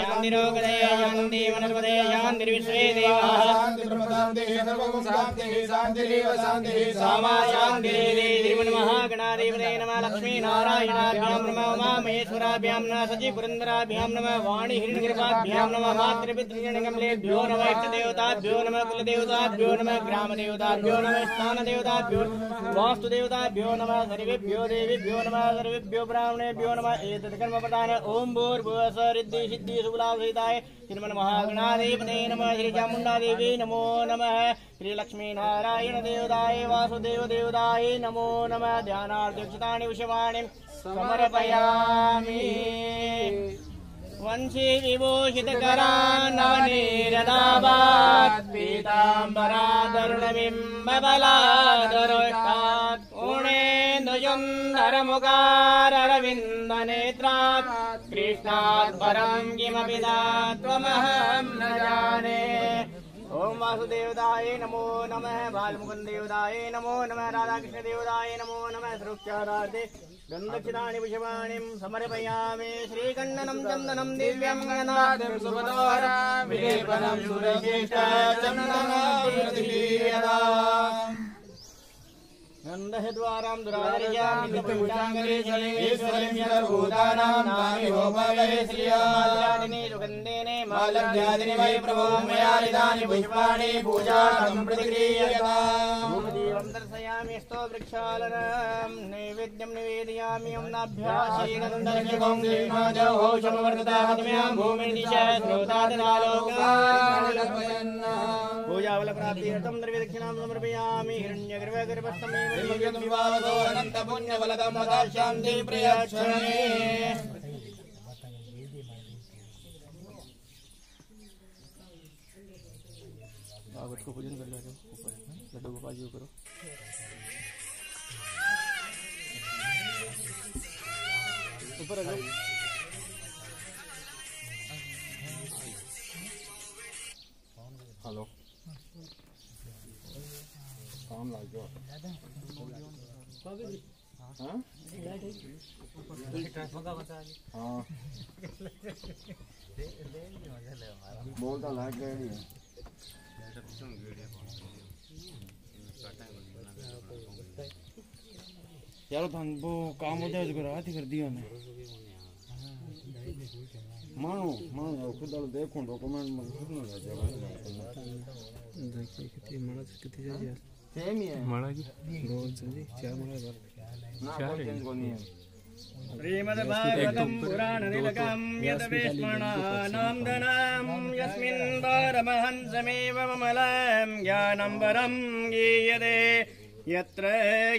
शान्तिरोगदये शान्ति वनस्पतये शान्तिर्विश्वे देवाः शान्ति ब्रह्मशान्तिः सर्वं शान्तिः शान्तिरेव शान्तिः सामा शान्तिरेति श्रीमन्महागणाधिपतये नमः लक्ष्मीनारायणाभ्यां नमः उमामहेश्वराभ्यां नमः सचिपुरन्दराभ्यां नमः वाणी हिरण्यगर्भाभ्यां नमः मातृपितृगणकमलेभ्यो नमः इष्टदेवताभ्यो नमः कुलदेवताभ्यो नमः ग्रामदेवताभ्यो नमः स्थानदेवताभ्यो वास्तुदेवताभ्यो नमः सर्वेभ्यो देवेभ्यो नमः सर्वेभ्यो ब्राह्मणेभ्यो नमः एतत्कर्मप्रदान ओम भूर्भुवः स्वः रिद्धि सिद्धि सुबलाभसिताय श्रीमन्महागणाधिपतये नमः श्रीचामुण्डादेवी नमो नमः श्रीलक्ष्मीनारायण देवताय वासुदेव देवताय नमो नमः ध्यानार्थक्षतानि विषवाणिं समर्पयामि वंशी विभूषितकरान्नवनीरदाभात् पीताम्बरादरुणबिम्बबलादरोष्टात् पूर्णेन्दुजुन्दरमुखाररविन्दनेत्रात् कृष्णात् परं किमपि त्वमहं न जाने। ओम वासुदेवताय नमो नमः बालमुकुन्ददेवताय नमो नमः राधाकृष्णदेवताय नमो नमः सुरक्षारार्थे गन्धक्षतानि पुष्पाणिं समर्पयामि श्रीकण्डनं चन्दनं दिव्यं गणनाथं सुभदोहरं विलेपनं सुरशिष्टचन्दनं गन्धद्वारां दुराधर्यामीश्वरीं सर्वभूतानां नामि होमवे श्रियादिनी सुगन्धेने मालव्यादिनि वै प्रभो मया निधानि पुष्पाणि पूजार्थं प्रतिक्रियताम् धूपदीपं दर्शयामि स्तोत्रवृक्षालनं नैवेद्यं निवेदयामि अम्नाभ्यासीनन्दर्शकं श्रीमाजौषमवर्ततामत्म्यां भूमिर्दिशः श्रोतादनालोकान् पूजाफलप्राप्त्यर्थं द्रव्यदक्षिणां समर्पयामि हिरण्यगर्भगर्भस्थमेव विवादो अनंत पुण्य फलदम शांति प्रयच्छने। भागवत को पूजन कर लो ऊपर लड्डू गोपाल जी करो। ऊपर आ जाओ। हेलो काम लग गया। हाँ हाँ बोलता लाइट गया नहीं यार धन वो काम होता है उसको रात ही कर दिया ने मानो मानो खुद देखो डॉक्यूमेंट में खुद ना जाए देखिए कितनी मानस कितनी जाए सेम ही है माना की रोज जी चार माना बार चार है श्रीमद्भागवतं पुराणनिलकं यद्विस्मरणानां धनं यस्मिन् परमहंसमेव ममलं ज्ञानं वरं गीयते यत्र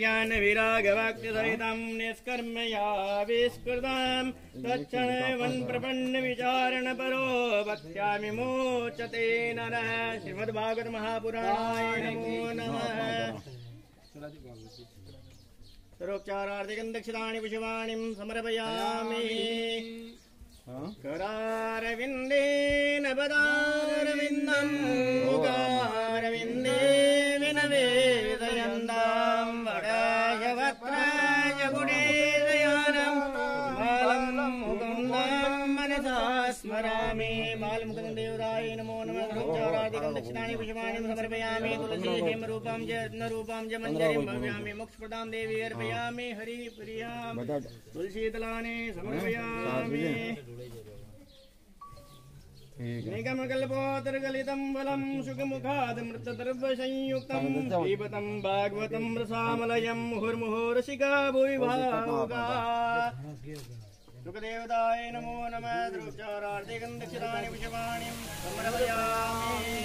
ज्ञानविरागभक्तिसहितं निष्कर्मया विस्कृतं तच्छ्रवन् प्रपन्नविचारणपरो भक्त्या विमोचते नरः। श्रीमद्भागवत महापुराणाय नमो नमः। सर्वोपचारार्थिकं दक्षिणानि पुष्पाणिं समर्पयामि करारविन्देन पदारविन्दं मुखारविन्दे विनवेदयन्तं वरायवक्त्राय गुणेदयानं बालं मुकुन्दं मनसा स्मरामि। बालमुकुन्ददेवताय नमो नमः। सर्वोपचारार्थिकं दक्षिणानि पुष्पाणिं समर्पयामि तुलसीरूपं च रत्नरूपं च मञ्जरीं भव्यामि मोक्षप्रदां देवी अर्पयामि हरिप्रियां तुलसीदलानि समर्पयामि। निगमकल्पोत्तरगलितं फलं सुखमुखादमृतद्रव्यसंयुक्तं दीपतं भागवतं रसामलयं मुहुर्मुहुरसिका भुवि भावुका। सुखदेवताय नमो नमः। सर्वोपचारार्थिकं दक्षिणानि पुष्पाणिं समर्पयामि।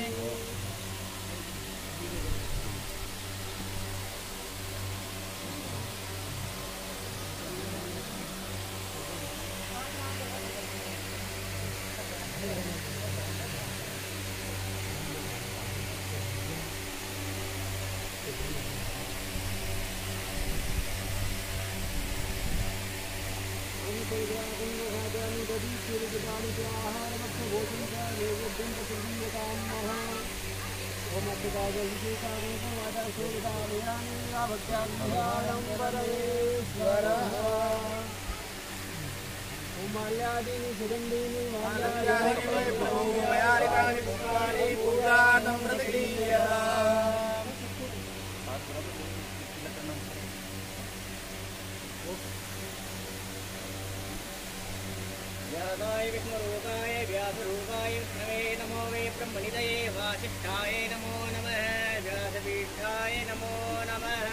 विष्णुरूपाय व्यासरूपाय विष्णवे नमो वे ब्रह्मनिधये वासिष्ठाय नमो नमः व्यासपीठाय नमो नमः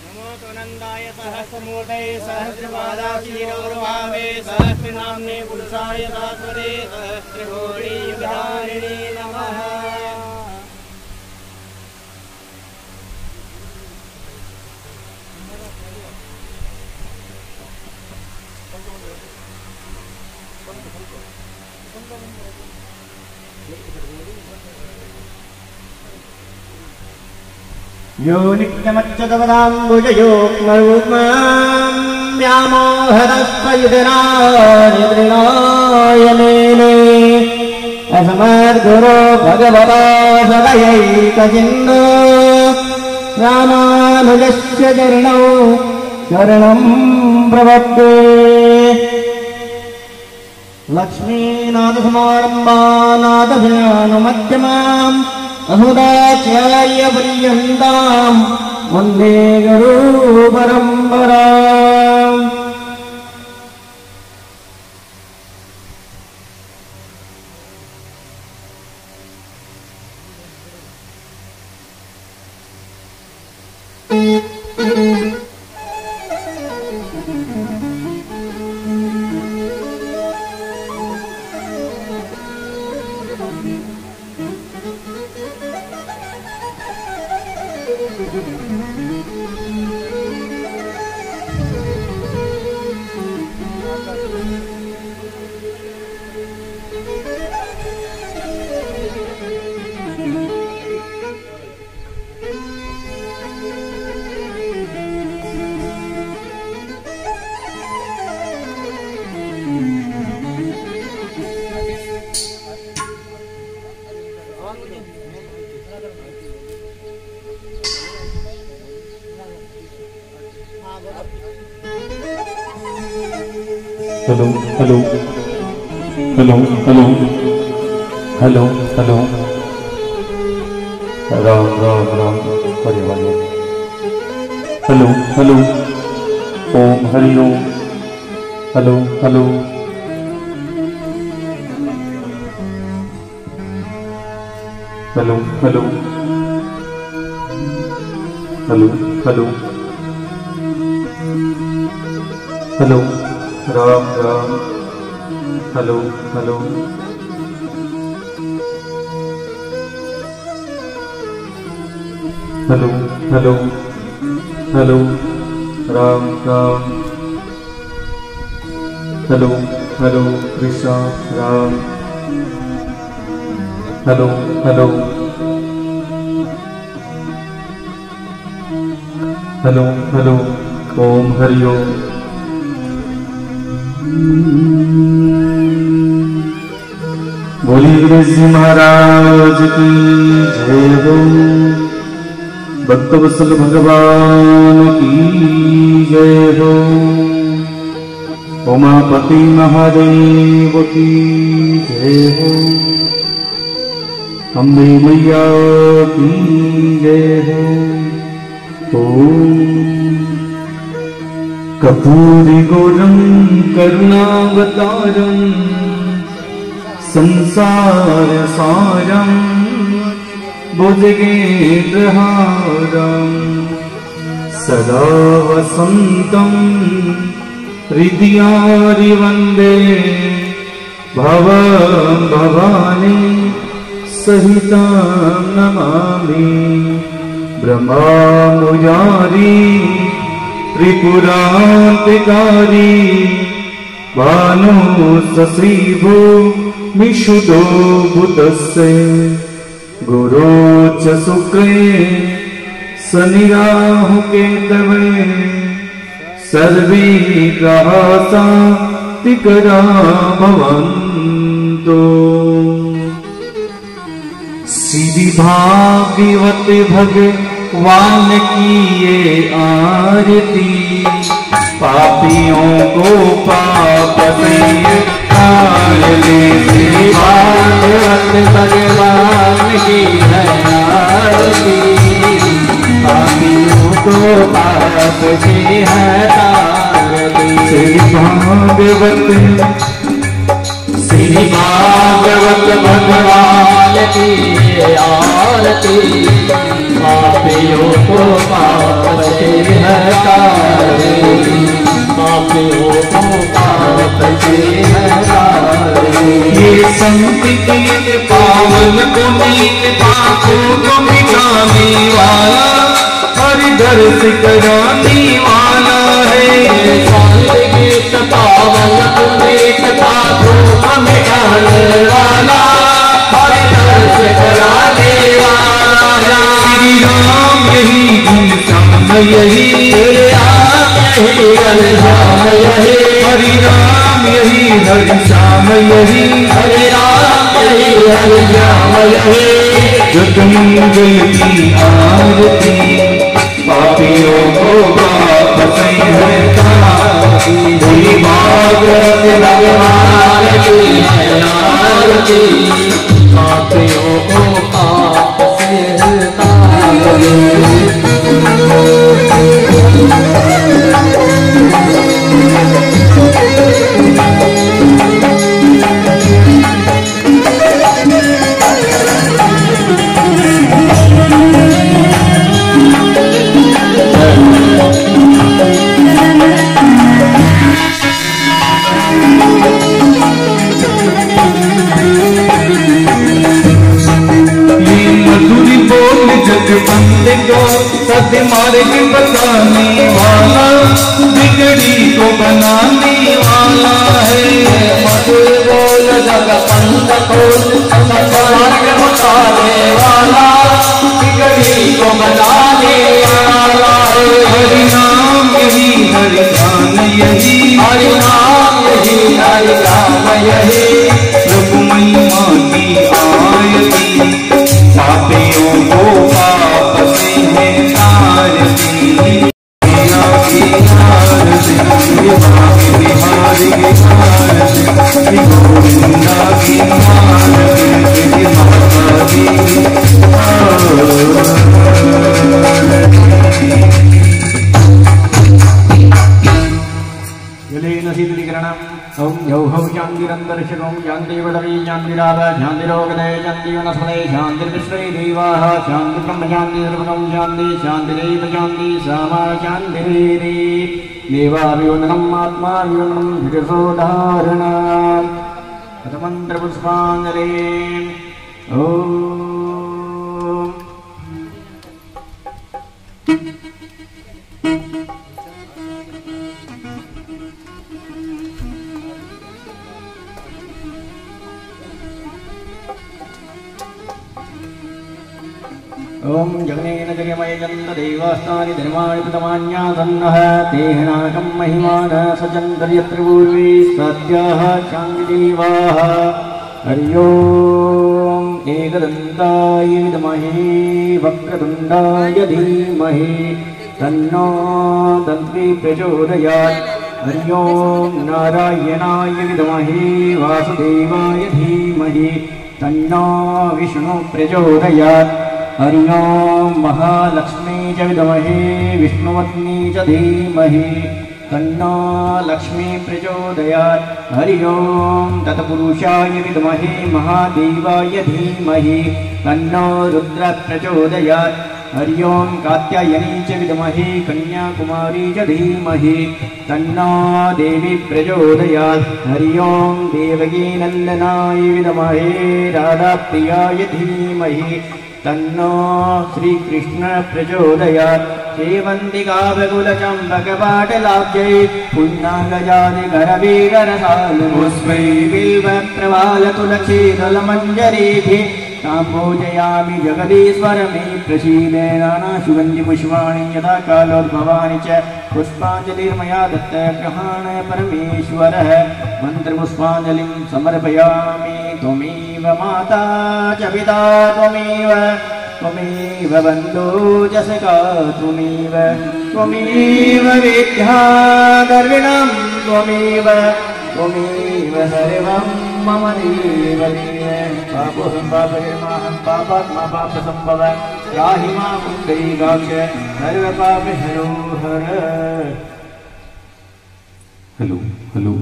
नमो तुनन्दाय सहस्रमूर्तये सहस्रपादाक्षिरोर्भावे सहस्रनाम्ने पुरुषाय तात्परे सहस्रकोटियुगधारिणे नमः यो नित्यमच्युतपदाम्बुजयोक्मरूपं व्यामोहरस्वयुधनायनेन अस्मद्गुरो भगवतो सदयैकचिन्दो रामानुजस्य चरणौ शरणं प्रपद्ये लक्ष्मीनाथसमारम्भानाथभयानुमध्यमाम् अहुदाचार्यपर्यन्ताम् वन्दे गुरुपरम्पराम् hello hello hello hello hello hello Ram Ram Ram Hare Hare hello hello Om Hari Om hello hello hello hello hello hello hello Ram Ram hello hello hello hello hello Ram Ram hello hello Krishna Ram hello hello hello hello Om Hari Om बोलिए गणेश जी महाराज की जय हो। भक्तवत्सल भगवान की जय हो। उमापति महादेव की जय हो। अम्बे मैया की जय हो। ओम कर्पूरी गौरम करुणावतारम संसार सारम भुजगेन्द्रहारम सदा वसंतं हृदयारि वन्दे भवं भवानी सहितं नमामि। ब्रह्मामुरारी त्रिपुरान्तिकारी भानु सश्रीभो मिषुतो भूतस्य गुरो च शुक्रे शनिराहुकेतवे सर्वे ग्रहा शान्तिकरा भवन्तु। श्री भागवत भगवान की ये आरती पापियों को पाप से तार ले। श्री भागवत भगवान की है आरती, पापियों को पाप से है तार ले। श्री भागवत भगवान की आरती, पापियों को पाप से है तार ले। पापियों को पाप से है तार ले। ये संत गीत पावन पुनीत पापों को मिटाने वाला, हरि दर्श कराने वाला है। ये संत गीत पावन पुनीत पापों को मिटाने वाला, हरि दर्श कराने वाला। श्री राम यही गुण श्याम यही, हरि राम यही, हरि राम यही, हरि श्याम यही, हरि राम यही, हरि श्याम यही। जगमंगल की आरती, पापियों को पाप से है तारी। श्री भागवत भगवान की है आरती, पापियों को पाप से है तारी। बंदे को सद्मार्ग बताने वाला, बिगड़ी को बनाने वाला है। मधुर बोल जग पंथ खोल, सद्मार्ग बताने वाला, बिगड़ी को बनाने वाला है। हरि नाम यही, हरि ध्यान यही, हरि नाम यही, हरि नाम यही। प्रभु महिमा की आरती, पापियों को पाप से है तारती। मीरा की आरती, बिहारी की आरती, गोविंदा की आरती, माता की जलेन शीतलीकरणम्। ओम यौहौ शान्तिरन्तरिक्षं शान्तिवदवी शान्तिराव शान्तिरोगदय शान्ति वनस्पते शान्तिर्विश्वे देवाः शान्ति ब्रह्म शान्ति सर्वगं शान्ति शान्तिरेव शान्ति सामा शान्तिरेरि। देवाभिवन्दनम् आत्माभिवन्दनम् शिरसोदाहरणम्। पदमन्त्रपुष्पाञ्जलिः। ओम ओम जगनेन जगमयजन्त देवास्तानि धर्माणि प्रतमान्यासन्नः तेहनाकं महिमान सजन्तर्यत्र पूर्वे सत्याः शान्तिदेवाः। हरि ओम एकदन्ताय विद्महे वक्रतुण्डाय धीमहि तन्नो दन्ती प्रचोदयात्। हरि ओम नारायणाय विद्महे वासुदेवाय धीमहि तन्नो विष्णु प्रचोदयात्। हरि ओम महालक्ष्मी च विद्महे विष्णुपत्नी च धीमहि तन्नो लक्ष्मी प्रचोदयात्। हरि ओम तत्पुरुषाय विद्महे महादेवाय धीमहि तन्नो रुद्र प्रचोदयात्। हरि ओम कात्यायनी च विद्महे कन्याकुमारी च धीमहि तन्नो देवी प्रचोदयात्। हरि ओम देवकी नंदनाय विद्महे राधाप्रियाय धीमहि तन्नो श्री कृष्ण प्रचोदयात्। सेवन्तिका बकुलचम्पकपाटलाब्जै पुण्णागजादिकरवीररसालपुष्पै बिल्वप्रवालतुलसीदलमञ्जरीभिः तां पूजयामि जगदीश्वर मे प्रसीद। नानासुगन्धिपुष्पाणि यथा कालोद्भवानि च पुष्पाञ्जलिर्मया दत्त ग्रहाण परमेश्वरः। मन्त्रपुष्पाञ्जलिं समर्पयामि। त्वमेव माता च पिता त्वमेव त्वमेव बन्धो जसका त्वमेव त्वमेव विद्या दर्विणं त्वमेव त्वमेव सर्वं मम देव पापोऽहं पापकर्माहं पापात्मा पापसम्भव त्राहि मां दैगाक्ष सर्वपापहरो हर। हेलो हेलो,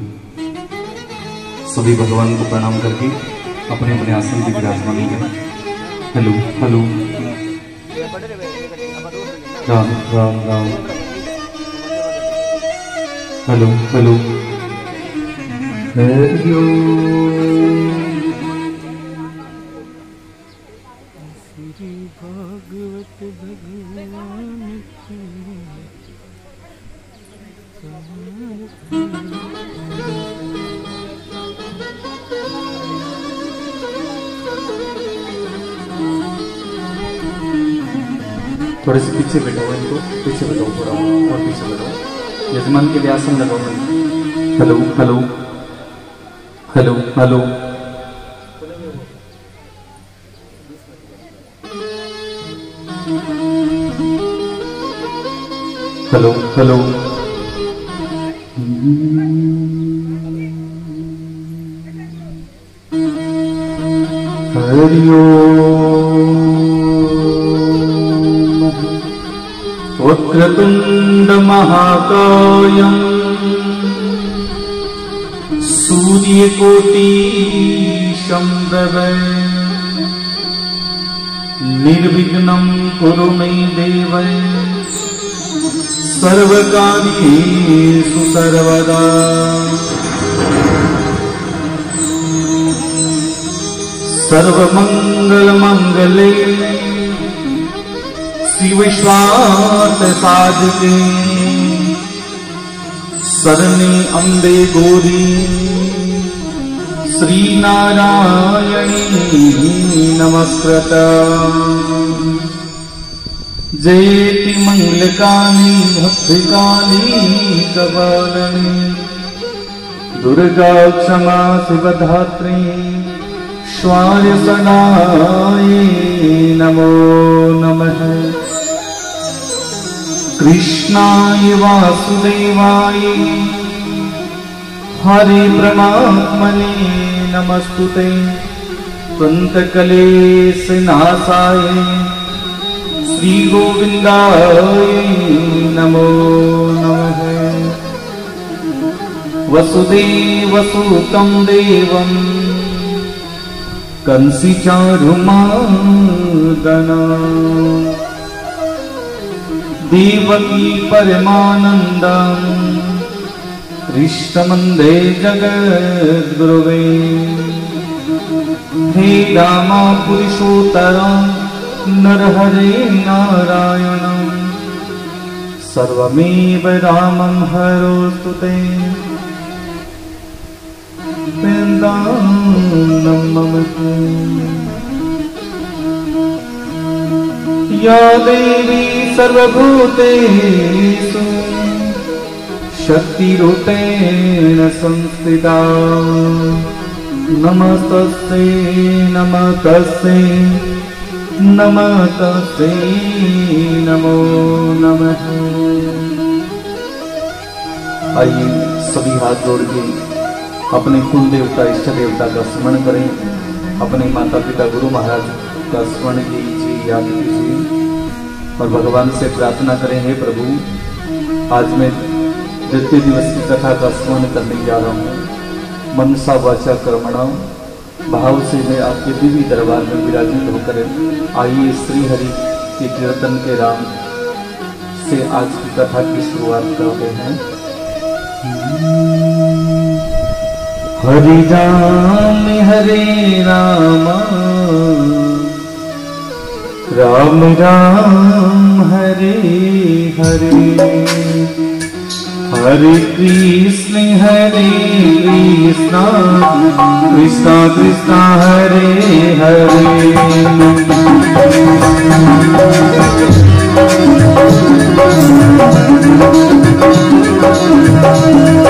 सभी भगवान को प्रणाम करके अपने अपने आसन की विराजमान करें। Hello hello, Ram Ram Ram. Hello hello, हरिओ श्री भागवत भगवान की थोड़े से पीछे बैठाओ, इनको पीछे बैठाओ, थोड़ा और पीछे बैठाओ। यजमान के लिए आसन लगाओ। Hello hello hello hello, hello hello, वक्रतुंड महाकायं सूर्यकोटि समप्रभ निर्विघ्नं कुरु मे देव सर्वकार्येषु सर्वदा। सर्वमंगलमंगले शिव स्वार्थ साधके शरणे अम्बे गौरी श्री नारायणी नमस्कृता। जयति मंगलकाली भद्रकाली कपालिनी दुर्गा क्षमा शिवधात्री स्वार्य सदाय नमो नमः। कृष्णाय वासुदेवाय हरे परमात्मने नमस्तुते। त्वन्तकलेशनाशाय श्री गोविंदाय नमो नमः। वसुदेवसुतं देवं कंसीचारुमादना देवकी परमानन्दं कृष्णवन्दे जगद्गुरुवे। हे रामा पुरुषोत्तरं नरहरे नारायणं सर्वमेव रामं हरोस्तु ते। या देवी सर्वभूतेषु शक्तिरूपेण संस्थिता नमस्तस्यै नमस्तस्यै नमस्तस्यै नमो नमः। आइए सभी हाथ जोड़ के अपने कुल देवता इष्ट देवता का स्मरण करें। अपने माता पिता गुरु महाराज का स्मरण कीजिए, याद कीजिए और भगवान से प्रार्थना करें, हे प्रभु आज मैं द्वितीय दिवस की कथा का स्मरण करने जा रहा हूँ। मनसा वाचा कर्मणा भाव से मैं आपके दिव्य दरबार में विराजित होकर आइए श्री हरि के कीर्तन के राम से आज की कथा की शुरुआत करते हैं। हरि राम हरे राम राम राम हरे हरे हरे कृष्ण कृष्ण कृष्ण हरे हरे।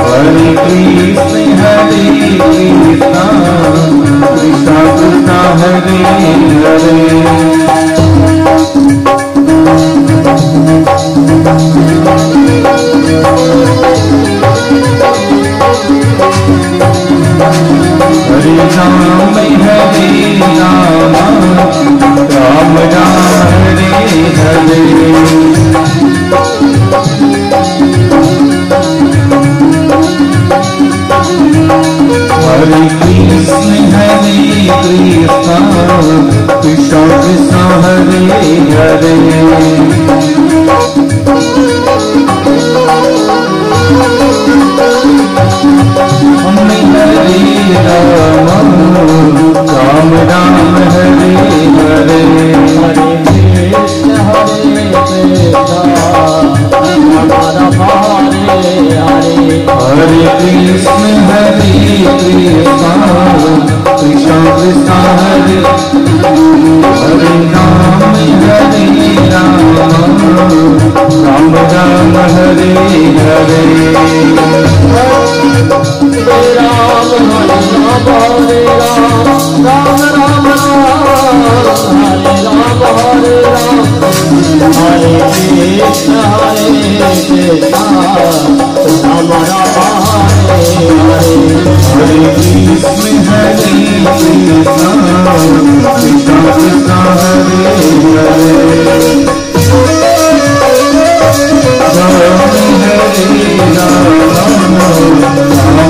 हरे कृष्ण कृष्ण कृष्ण हरे हरे। राम हरे राम राम राम हरे हरे हरे कृष्ण कृष्ण कृष्ण हरे हरे हरे राम राम राम हरे हरे हरे कृष्ण हरे कृष्ण कृष्ण कृष्ण हरे हरे राम राम राम हरे हरे राम हरे राम राम राम हरे राम हरे कृष्ण राम राम हरे हरे हरे कृष्ण कृष्ण कृष्ण हरे हरे राम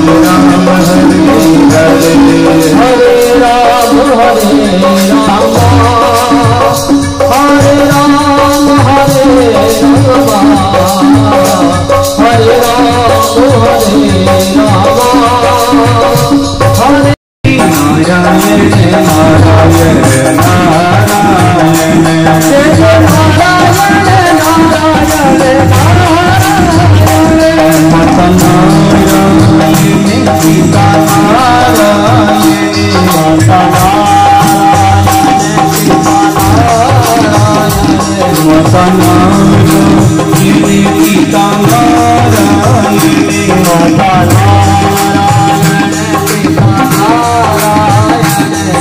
राम हरे हरे हरे राम हरे राम हरे राम हरे राम हरे नारायण नारायण नारायण जय जय नारायण नारायण नारायण माता नारायण पिता नारायण माता नारायण पिता नारायण माता नारायण पिता नारायण माता नारायण पिता नारायण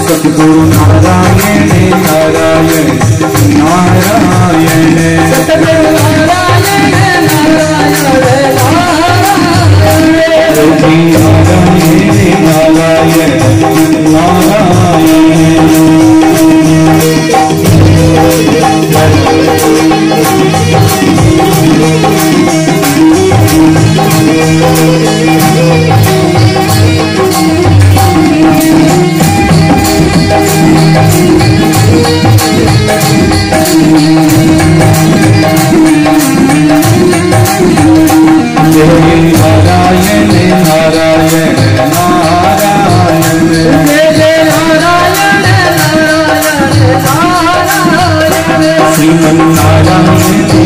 सद्गुरु नारायण नारायण नारायण सतगुरु नारायण नारायण नारायण नारायण नारायण नारायण जय जय नारायण नारायण नारायण श्रीमन्नारायण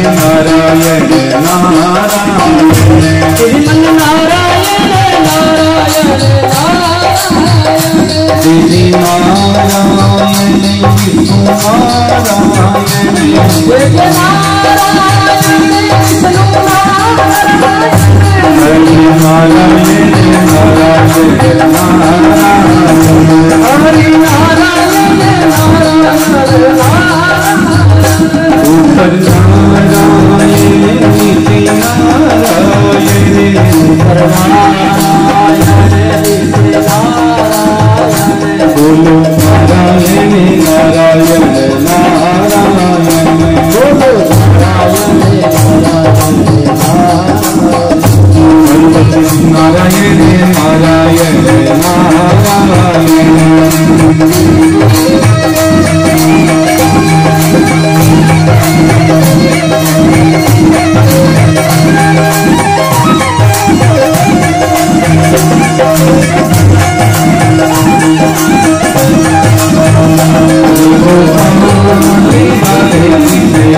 नारायण नारायण श्रीमन्नारायण नारायण नारायण श्री नारायण विष्णु नारायण जय जय नारायण विष्णु नारायण हरि नारायण नारायण नारायण हरि नारायण नारायण नारायण ऊपर नारायण नीचे नारायण ऊपर नारायण नीचे नारायण बोलो नारायण नारायण नारायण बोलो नारायण नारायण नारायण नारायण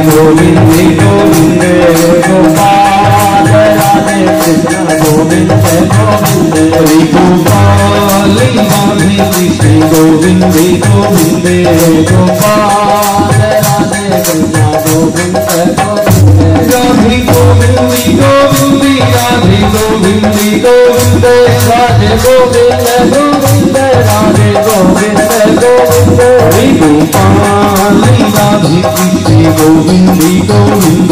गोविंद गोविंद गोपाल राधे कृष्ण गोविंद गोविंद हरि गोपाल राधे कृष्ण गोविंद गोविंद गोपाल राधे कृष्ण गोविंद गोविंद राधे गोविंद गोविंद राधे गोविंद गोविंद राधे गोविंद गोविंद राधे गोविंद गोविंद गोविंद हरि गोपाल राधे कृष्ण गोविंद गोविंद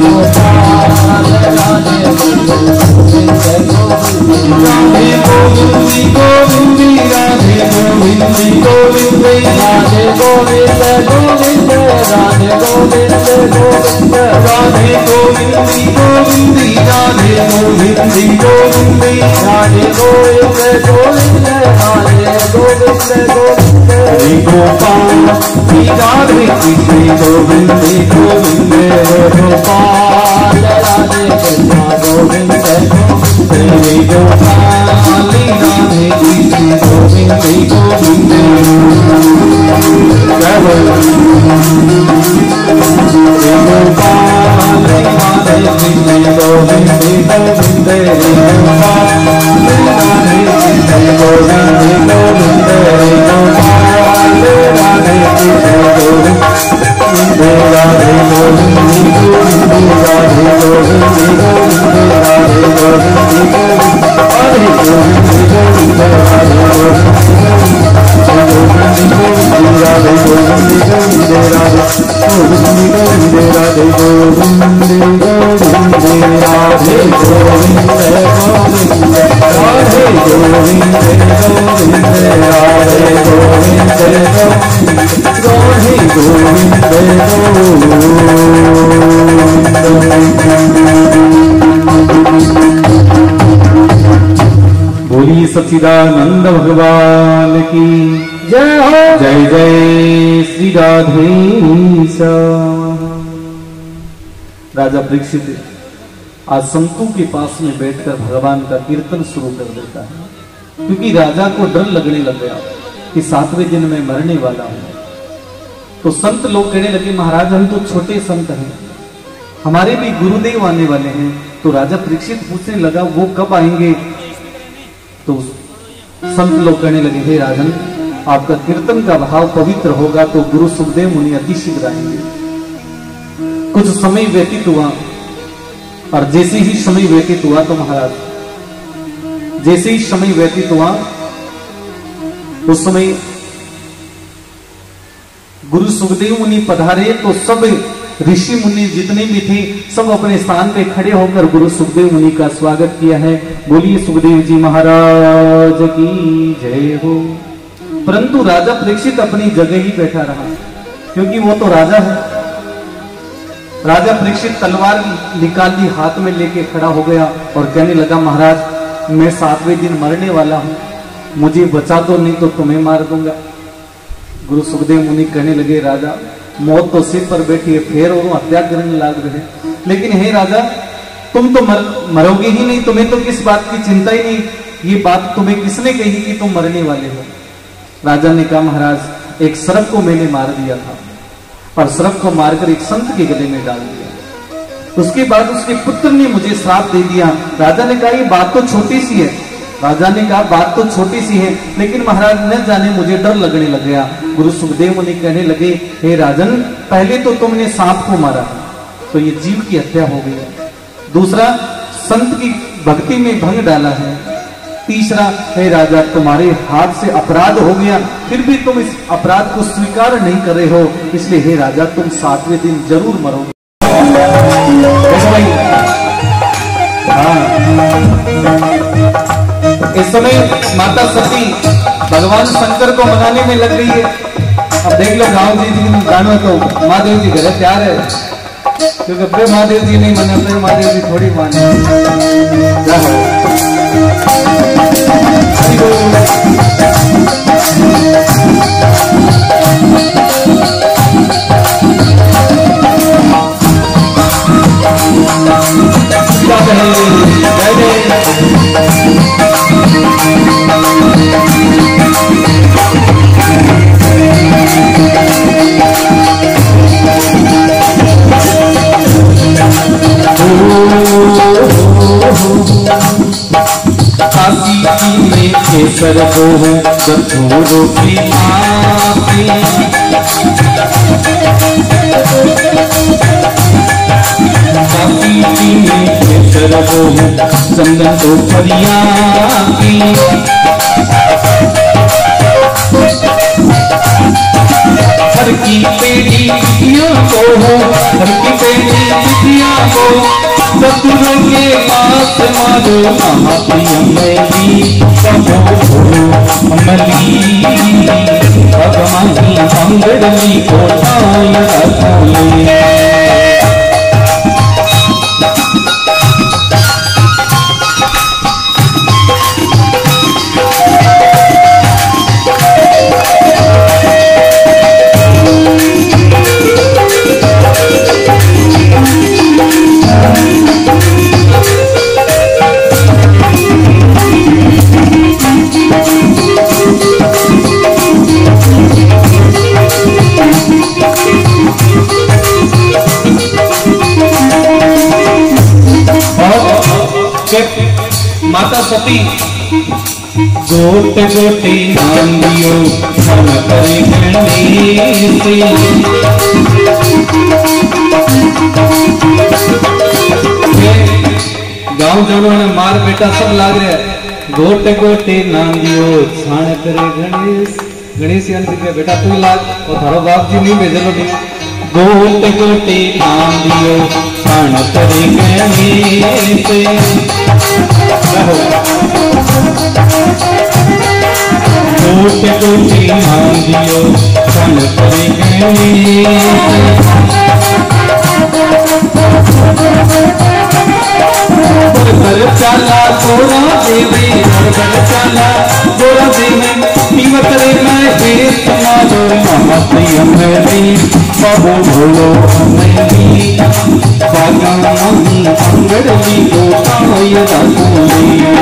गोपाल राधे गोविंद राधे गोविंद गोविंद राधे गोविंद गोविंद राधे गोविंद गोविंद राधे गोविंद गोविंद राधे गोविंद गोविंद राधे गोविंद गोविंद राधे गोविंद गोविंद राधे गोविंद गोविंद हरि गोपाल राधे कृष्ण गोविंद गोविंद गोपाल राधे कृष्ण गोविंद हरि गोपाल राधे कृष्ण गोविंद गोविंद गोपाल राधे कृष्ण गोविंद गोविंद राधे कृष्ण गोविंद गोविंद गोपाल राधे कृष्ण गोविंद राधे गोविंद गोविंद राधे गोविंद गोविंद राधे गोविंद हरे गोविंद गोविंद राधे गोविंद राधे गोविंद गोविंद राधे गोविंद राधे गोविंद गोविंद राधे गोविंद गोविंद राधे गोविंद गोविंद राधे गोविंद बोलिए सच्चिदानंद भगवान की जय हो। जय जय श्री राधेश। राजा परीक्षित आज संतों के पास में बैठकर भगवान का कीर्तन शुरू कर देता है, क्योंकि राजा को डर लगने लग गया कि 7वें दिन में मरने वाला हूं। तो संत लोग कहने लगे, महाराज हम तो छोटे संत हैं, हमारे भी गुरुदेव आने वाले हैं। तो राजा परीक्षित पूछने लगा वो कब आएंगे? तो संत लोग कहने लगे, हे राजन आपका कीर्तन का भाव पवित्र होगा तो गुरु सुखदेव मुनि अति शीघ्र आएंगे। कुछ समय व्यतीत हुआ और जैसे ही समय व्यतीत हुआ तो महाराज जैसे ही समय व्यतीत हुआ उस समय गुरु सुखदेव मुनि पधारे तो सब ऋषि मुनि जितने भी थे सब अपने स्थान पे खड़े होकर गुरु सुखदेव मुनि का स्वागत किया है। बोलिए सुखदेव जी महाराज की जय हो। परंतु राजा परीक्षित अपनी जगह ही बैठा रहा, क्योंकि वो तो राजा है। राजा परीक्षित तलवार निकाल ली, हाथ में लेके खड़ा हो गया और कहने लगा, महाराज मैं 7वें दिन मरने वाला हूं, मुझे बचा दो नहीं तो तुम्हें मार दूंगा। गुरु सुखदेव मुनि कहने लगे, राजा मौत तो सिर पर बैठी है, फिर और हत्या करने लग रहे, लेकिन हे राजा तुम तो मरोगे ही नहीं, तुम्हें तो किस बात की चिंता ही नहीं, ये बात तुम्हें किसने कही कि तुम मरने वाले हो? राजा ने कहा, महाराज एक सर्प को मैंने मार दिया था और सर्प को मारकर एक संत के गले में डाल दिया, उसके बाद उसके पुत्र ने मुझे श्राप दे दिया। राजा ने कहा ये बात तो छोटी सी है, राजा ने कहा बात तो छोटी सी है, लेकिन महाराज न जाने मुझे डर लगने लग गया। गुरु सुखदेव मुनि कहने लगे, हे राजन पहले तो तुमने सांप को मारा तो ये जीव की हत्या हो गई, दूसरा संत की भक्ति में भंग डाला है, तीसरा हे राजा तुम्हारे हाथ से अपराध हो गया, फिर भी तुम इस अपराध को स्वीकार नहीं कर रहे हो, इसलिए हे राजा तुम 7वें दिन जरूर मरोगे। इस समय माता सती भगवान शंकर को मनाने में लग गई है। अब देख लो गाँव जी गानों तो महादेव जी घर तैयार है, क्योंकि फिर महादेव जी नहीं माने, फिर महादेव जी थोड़ी माने। केसर को गठोरों की माती, केसर को चंदन तो फरिया की, महाप्रियमली कबो भूलो अमली भगवानी अंगड़ली कोटाय रखोले माता सती गोट गोटे नांदियो मन करे गणेश गांव जनो मार बेटा सब लाग रहे गोटे गोटे नांदियो छाण करे गणेश गणेश यानी के बेटा तू लाग और थारो बाप जी नहीं भेजलो भी गोट गोटे नांदियो छाण करे गणेश गोटे गोटे नांदियो छाण करे गणेश घर चाला गोरा देवी घर चाला गोरा देवी पीवत रे मैं देश मारो महाप्रियमली कबो भूलो अमली भगवानी अंगड़ली कोटाय रखोले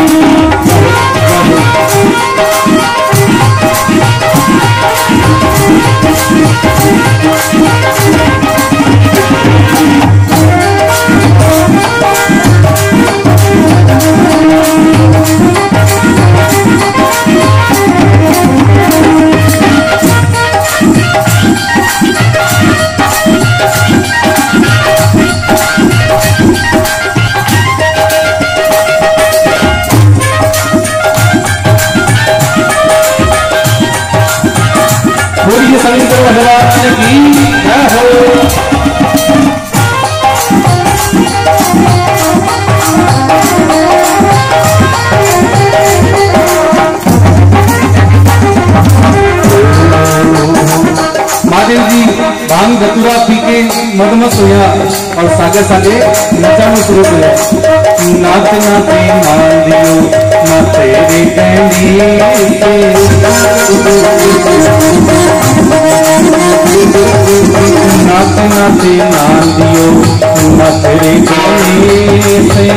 भांग धतूरा पी के मदमस्त होया और सागे सागे नचाना शुरू किया नाच नाचे मान दियो ना तेरे कहने नाच नाचे मान दियो ना तेरे कहने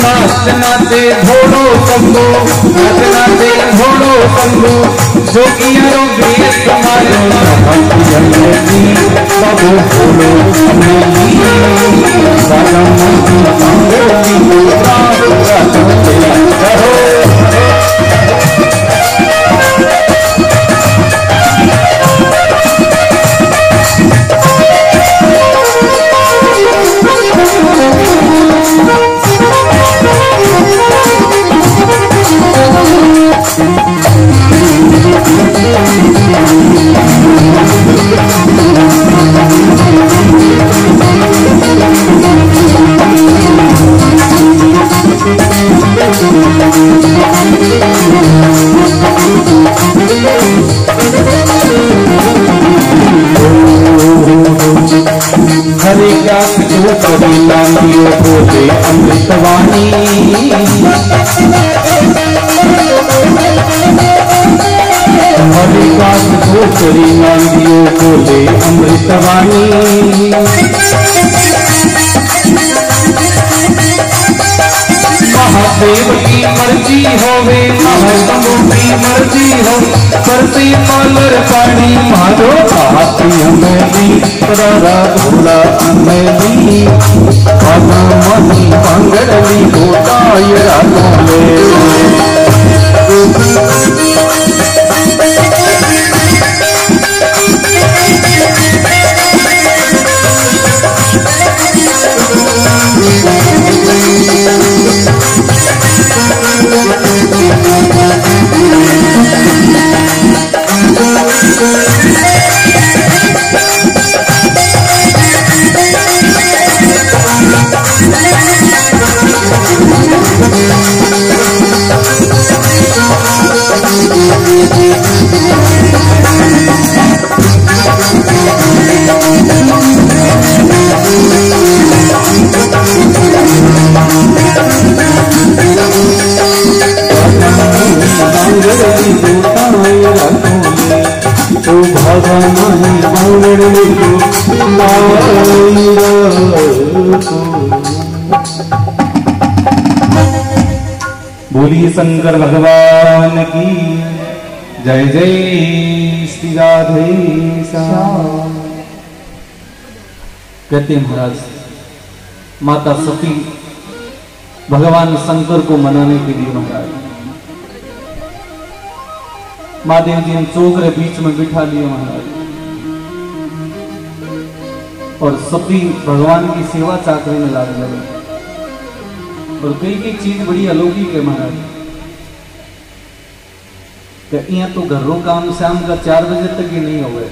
नाच नाचे घोड़ो संगो नाच नाचे घोड़ो संगो जोगियारो बेस मारो महाप्रियमली कबो भूलो अमली भगवानी अंगड़ली कोटाय रखोले हरे क्या जो कभी लांगियो बोले अमृतवाणी हरे का जो करी लांगियो बोले अमृतवाणी महादेव की मर्जी होवे महादेव की मर्जी हो करते पालर पानी मारो महाप्रियमली परारा भोला अमली भगवानी अंगड़ली कोटाय रखोले बोलिए शंकर भगवान की जय जय श्री राधे श्याम। कहते महाराज माता सती भगवान शंकर को मनाने के लिए महाराज महादेव जी ने चोकरे बीच में बिठा लिए महाराज, और सती भगवान की सेवा चाकरी में लाग लगे। और कई चीज बड़ी अलौकिक है महाराज, यहाँ तो घरों काम शाम का 4 बजे तक ही नहीं हो गए।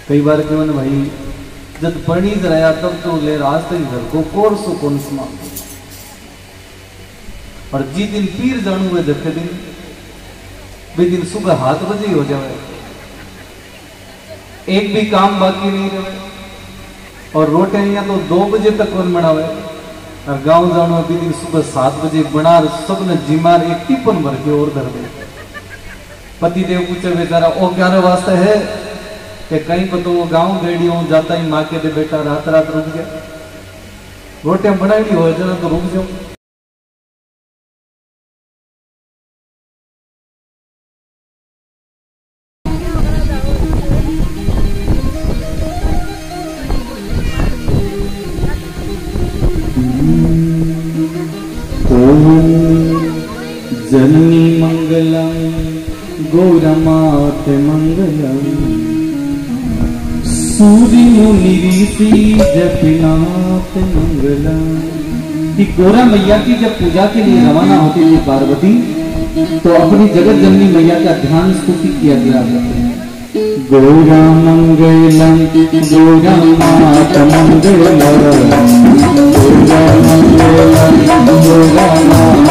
कई बार क्यों भाई जब पढ़ी रहा तब तो ले आज तक घर को कोर्स कौन समा, और जिस दिन पीर जानू हुए देखे दिन वे दिन सुबह 7 बजे ही हो जाए, एक भी काम बाकी नहीं रहे। और रोटे यहाँ तो 2 बजे तक कौन बनावे, और गांव जानो अभी दिन सुबह 7 बजे बना सब ने जिमार एक टिपन भर के और धर दे। पति देव पूछे बेचारा ओ 11 वास्ते है कि कहीं पर तो वो गांव गड़ी हो जाता ही माँ के दे बेटा रात रात रुक गया, रोटियां बनाई हो जरा तो रुक जाओ। जननी मंगलम गौरमात मंगलम सूर्य मुनि ऋषि जपिनाथ मंगलम। गौरा मैया की जब पूजा के लिए रवाना होती थी पार्वती, तो अपनी जगत जननी मैया का ध्यान स्तुति किया गया है। गौरा मंगलम गौरमात मंगलम गौरा मंगलम गौरमात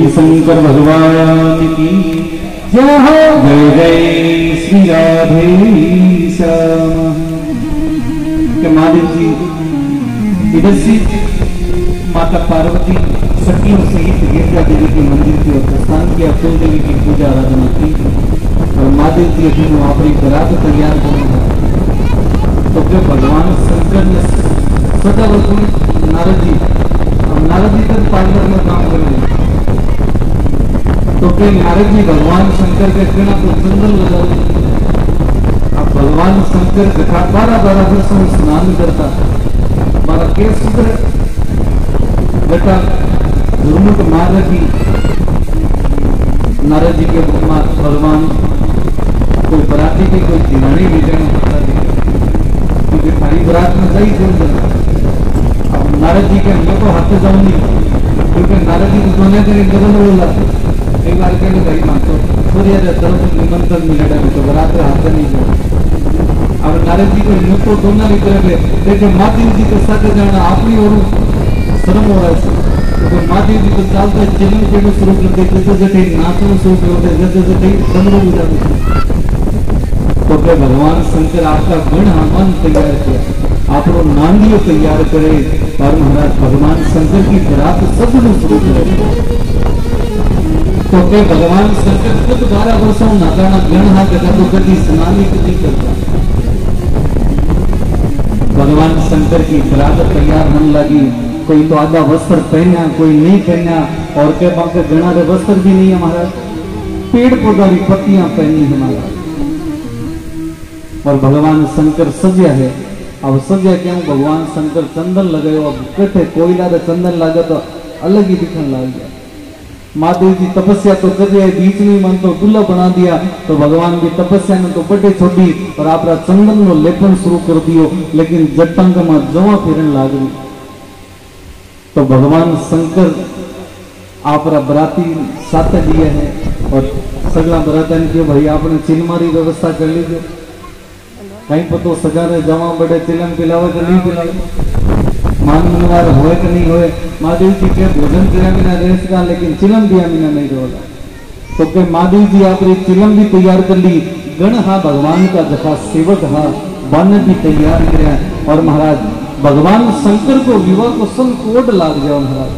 बोलिए शंकर भगवान की जय हो। जय जय श्री राधे श्याम। के महादेव जी इधर से माता पार्वती सखियों सहित गिरजा देवी के मंदिर की ओर प्रस्थान किया, कुल देवी की पूजा आराधना की और महादेव जी अभी वहां पर एक बरात तैयार करना है। तो फिर भगवान शंकर ने सदा नारद जी तक पार्लर में काम कर रहे। तो फिर नारद जी भगवान शंकर के बिना को चंदन लगा। अब भगवान शंकर कथा 12 वर्षों में स्नान करता, हमारा केस सुधर बेटा दुर्मुख मार रखी। नारद जी के भगवान कोई बराती की कोई दिवानी भी देना पड़ता है, क्योंकि खाली बरात में सही बोल देना। अब नारद जी के मैं तो हाथ जाऊंगी, क्योंकि नारद जी को सोने के गबन बोला एक बार के भाई मानतो सूर्य निमंत्रण मिलेगा तो बरात हाथ नहीं जाए। अब नारद जी को मैं तो दोनों की तरफ लेकिन महादेव जी के साथ जाना अपनी ओर शर्म हो रहा है। तो महादेव जी को चालता चिन्ह के शुरू करते जैसे जैसे नाचना शुरू करते जैसे जैसे चंद्र हो जाते। तो क्या भगवान शंकर आपका गण मन तैयार किया, आप लोग नांदियों तैयार करे और महाराज भगवान शंकर की बरात सजन शुरू करे। तो क्या भगवान शंकर खुद 12 वर्षों नागाना गण हाथ तो कभी स्नान कभी करता। भगवान शंकर की बरात तैयार होने लगी। कोई तो आधा वस्त्र पहना, कोई नहीं पहना, और के बाकी गणा रे वस्त्र भी नहीं है महाराज, पेड़ पौधा की पत्तियां पहनी है महाराज। और भगवान शंकर सज्या है। अब सज्या क्यों? भगवान शंकर चंदन लगाए, अब कटे कोयला रे चंदन लागे तो अलग ही दिखने लग गया। महादेव जी तपस्या तो कर रहे, बीच में मन तो दुल्ला बना दिया, तो भगवान की तपस्या ने तो बटे छोड़ी और आप चंदन नो लेपन शुरू कर दियो, लेकिन जटांग में जवा फिरन लाग गई। तो भगवान शंकर आप बराती साथ लिए है और सगला बराता ने कहो भाई आपने चिलमारी व्यवस्था कर लीजिए, कहीं पतो सजा रे जवा बड़े चिलम पिलावे कि नहीं पिलावे, मान मनवार होए कि नहीं होए। महादेव जी के भोजन किया बिना रेस का, लेकिन चिलम दिया बिना नहीं रोगा। तो के महादेव जी आपने चिलम भी तैयार कर ली, गण हा भगवान का जखा सेवक हा बन भी तैयार किया। और महाराज भगवान शंकर को विवाह को संकोड लाग जाओ महाराज,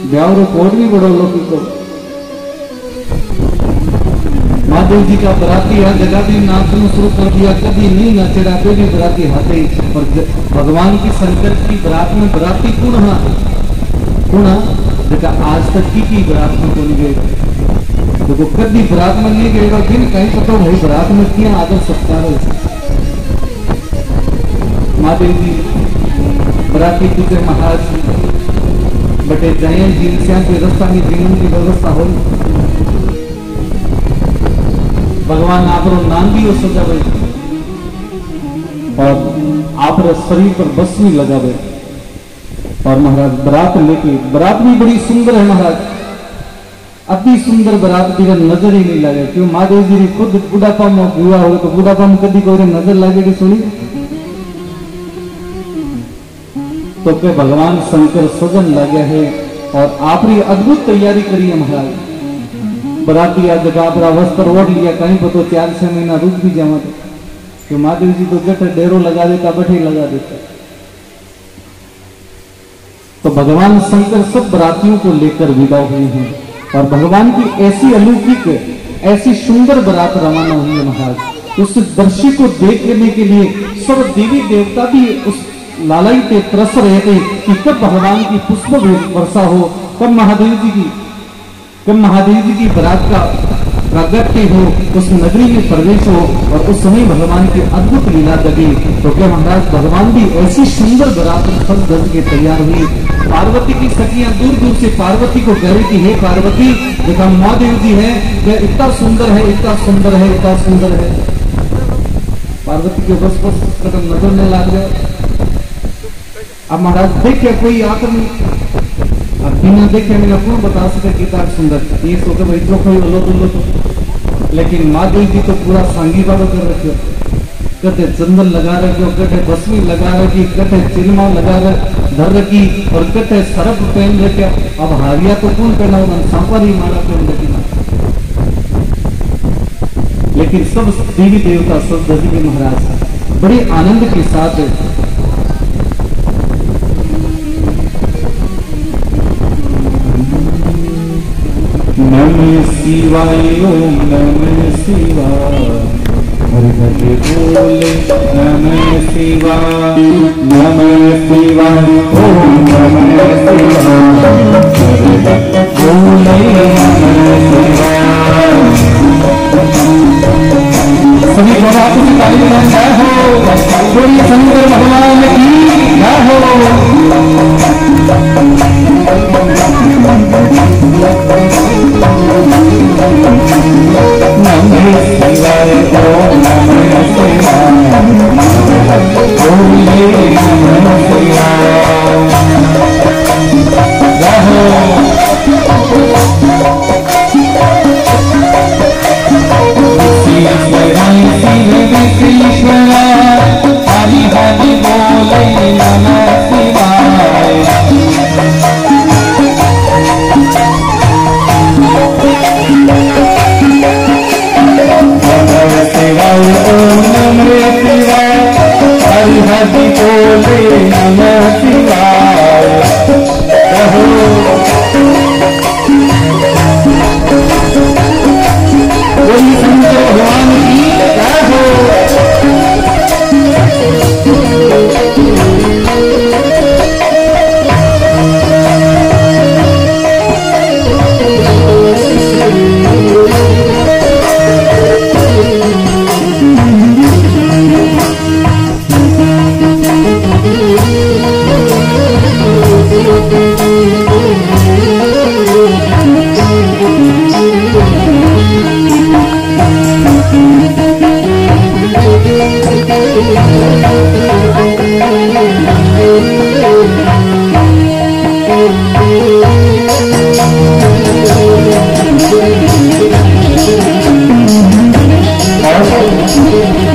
ब्याह रो कोड भी बड़ो लोग को। महादेव जी का बराती है जगह भी नाचना शुरू कर दिया, कभी नहीं नाचेगा तो भी बराती हाथे। और भगवान की शंकर की बरात में बराती पुनः जगह आज तक की बरात में कौन गए, देखो कभी बरात में नहीं गएगा दिन कहीं पता भाई बरात में क्या आदर सत्कार है। महादेव जी बराती पूजे महाराज बटे जय जी श्याम की व्यवस्था में जीवन की व्यवस्था हो। भगवान आप नाम भी सजावे और आप शरीर पर बसनी लगावे। और महाराज बरात लेके, बरात भी बड़ी सुंदर है महाराज, अति सुंदर बरात भी नजर ही नहीं लगे। क्यों? महादेव जी खुद बुढ़ापा में हुआ हो तो बुढ़ापा में कभी कोई नजर लगेगी सुनी। तो के भगवान शंकर सजन लगे है और आपने अद्भुत तैयारी करी है महाराज। बराती आज जगह आप वस्त्र ओढ़ लिया, कहीं पर तो 4-6 महीना रुक भी जावा तो महादेव जी तो जट डेरो लगा देता, बैठे लगा देता। तो भगवान शंकर सब बरातियों को लेकर विदा हुए हैं और भगवान की ऐसी अलौकिक ऐसी सुंदर बरात रवाना हुई है महाराज। उस दृश्य को देखने के लिए सब देवी देवता भी उस लालाई पे तरस रहे थे कि कब भगवान की पुष्प वर्षा हो, कब महादेव जी की बरात का प्रागट्य हो, उस नगरी में प्रवेश हो और उस समय भगवान की अद्भुत लीला जगी। तो क्या महाराज भगवान भी ऐसी सुंदर बरात फल दस के तैयार हुई। पार्वती की सखियां दूर दूर से पार्वती को कह रही कि हे पार्वती देखा महादेव जी है, वह इतना सुंदर है, इतना सुंदर है, इतना सुंदर है। पार्वती के बस कदम नजर नहीं लग जाए। अब महाराज देखे कोई आकर नहीं, अब बिना देखे मेरा कौन बता सके कितना सुंदर ये सोचे भाई तो कोई लो। लेकिन महादेव जी तो पूरा सांगी वालों कर रखे हो, कटे चंदन लगा रखे हो, कटे भस्मी लगा रखी, कटे चिलमा लगा रहे, धर रखी और कटे सरप पहन रखे। अब हारिया तो कौन पहना होगा, सांपर ही मारा पहन रखी। लेकिन सब देवी देवता सब दधी महाराज बड़े आनंद के साथ नमः शिवाय ओम नमः शिवाय हरि हरि बोले नमः शिवाय ओम नमः शिवाय हरि हरि बोले नमः शिवाय। सभी बाबा की ताली जय हो, बोलिए शंकर भगवान की जय हो। नमः शिवाय ओम नमः शिवाय बोले नमः शिवाय जय हो। हरि हरि बोले नमः शिवाय। नमः शिवाय ओम नमः शिवाय हरि हरि बोले नमः शिवाय। बोलिए शंकर भगवान की जय हो।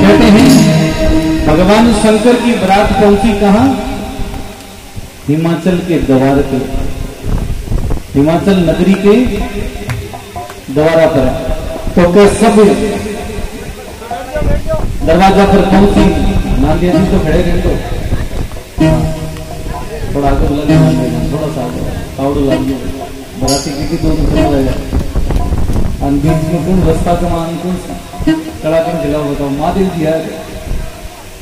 कहते हैं भगवान शंकर की बारात पहुंची कहां, हिमाचल के द्वार पे, हिमाचल नगरी के द्वारा पर। तो क्या सब दरवाजा पर पहुंची। नांदिया जी तो खड़े रहे, तो थोड़ा आगे लगे, थोड़ा सा कावड़ लाइए बराती की दो बीच में कौन रास्ता कमान कौन सा कड़ाकन जिला बताओ। महादेव जी है,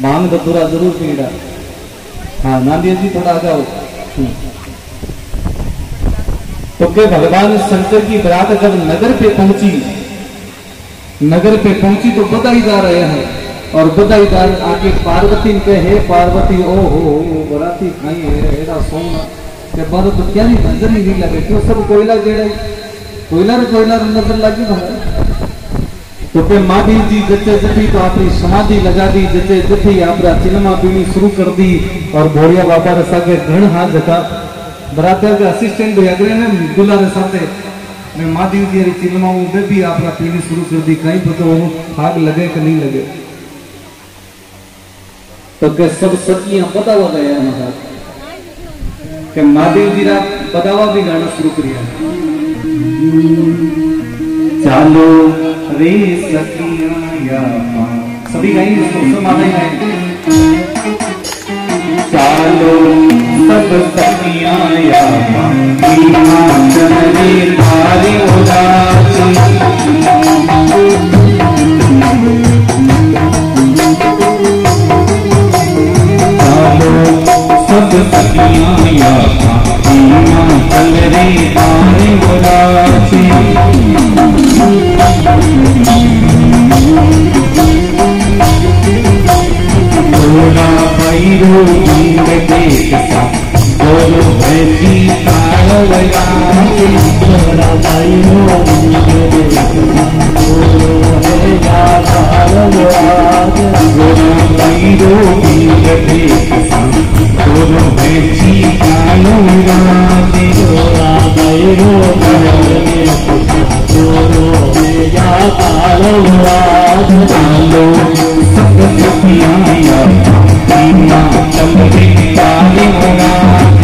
भांग धतूरा जरूर पीड़ा। हाँ नांदिया जी थोड़ा आ जाओ। तो क्या भगवान शंकर की बारात जब नगर पे पहुंची, नगर पे पहुंची तो बधाई जा रहे हैं और बधाईदार आके पार्वती के हे पार्वती ओ हो बराती खाई है एड़ा सोना के बाद तो क्या नहीं नजर ही नहीं लगे क्यों सब कोयला जेड़ा कोयला नजर लगी भाई। तो फिर महादेव जी जचे जठी तो अपनी समाधि लगा दी, जचे जठी अपना चिन्मा पीनी शुरू कर दी और भोरिया बाबा रे सागे घण हाथ जता बरातर के असिस्टेंट भी अगले ने दूल्हा रे साथे मैं महादेव जी री चिन्मा में भी अपना पीनी शुरू कर दी, कहीं पता वो आग लगे कि नहीं लगे। तो के सब सखियां बतावा गया महाराज के महादेव जी रा बतावा भी गाना शुरू करिया। चालो रे सखिया सभी गाएंगे इसको, सब माता गाएंगे। चालो सब सखिया हिमाचल रे थारी उदासी। चालो सब सखिया हिमाचल रे थारी उदासी। भोला भैरो नींद देखता बोलो भैसी तारवया। भोला भैरो नींद देखता बोलो भैया तारवया। भोला भैरो नींद देखता बोलो भैसी तारवया। भोला भैरो नींद देखता बोलो भैया तारवया। चालो सब सखियां हिमाचल रे थारी उदासी।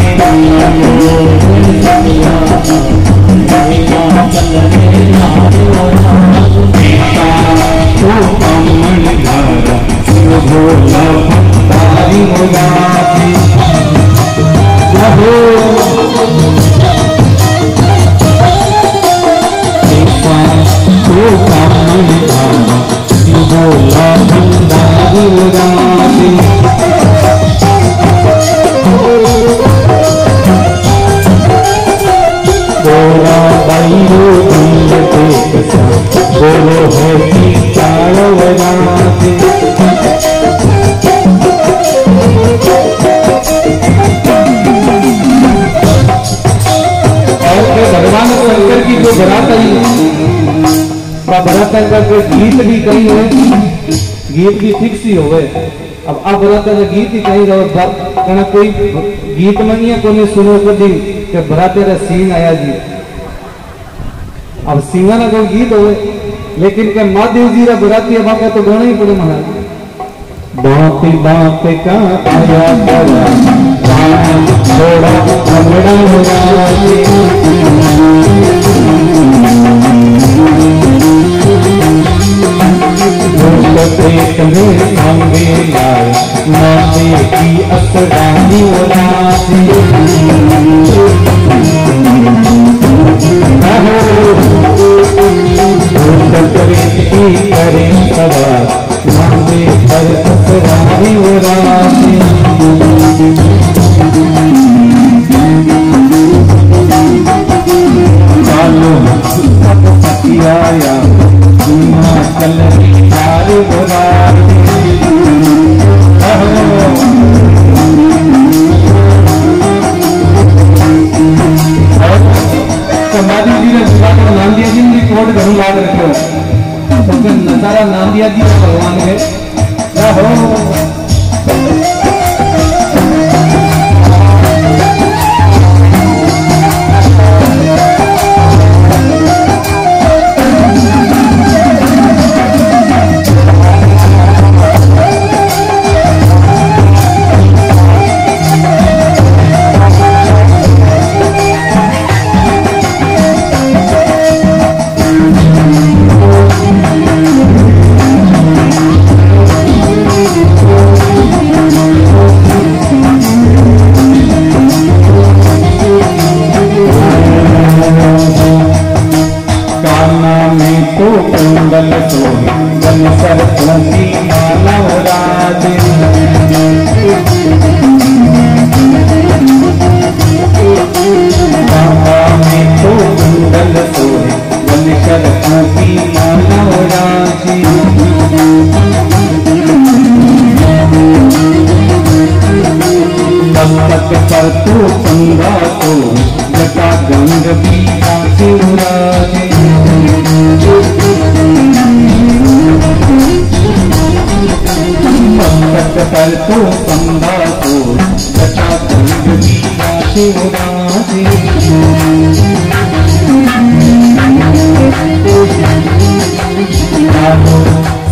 बोला भंडारी उड़ाते बोला बैरो दिल देखता बोलो है कि चारो बनाते भगवान शंकर की जो बरात आई बरात का गीत भी कही है, गीत भी फिक्स ही हो गए। अब आप बरात का गीत ही कही रहो कोई गीत मनिया को नहीं सुनो कभी कि बराते का सीन आया जी। अब सिंगा ना कोई गीत हो लेकिन के महादेव जी रा बराती बापा तो गाना ही पड़े महाराज। बाते बाते का आया बड़ा थोड़ा हमड़ा प्रेत में सांगे लाए माते की असरानी उड़ाते प्रेत की करे सवार माते पर असरानी उड़ाते चालो आया हिमाचल सारे समाधि जी ने जुड़ा नांदिया जी ने कोट घरों याद रखो तो नजारा नांदिया जी का भगवान है।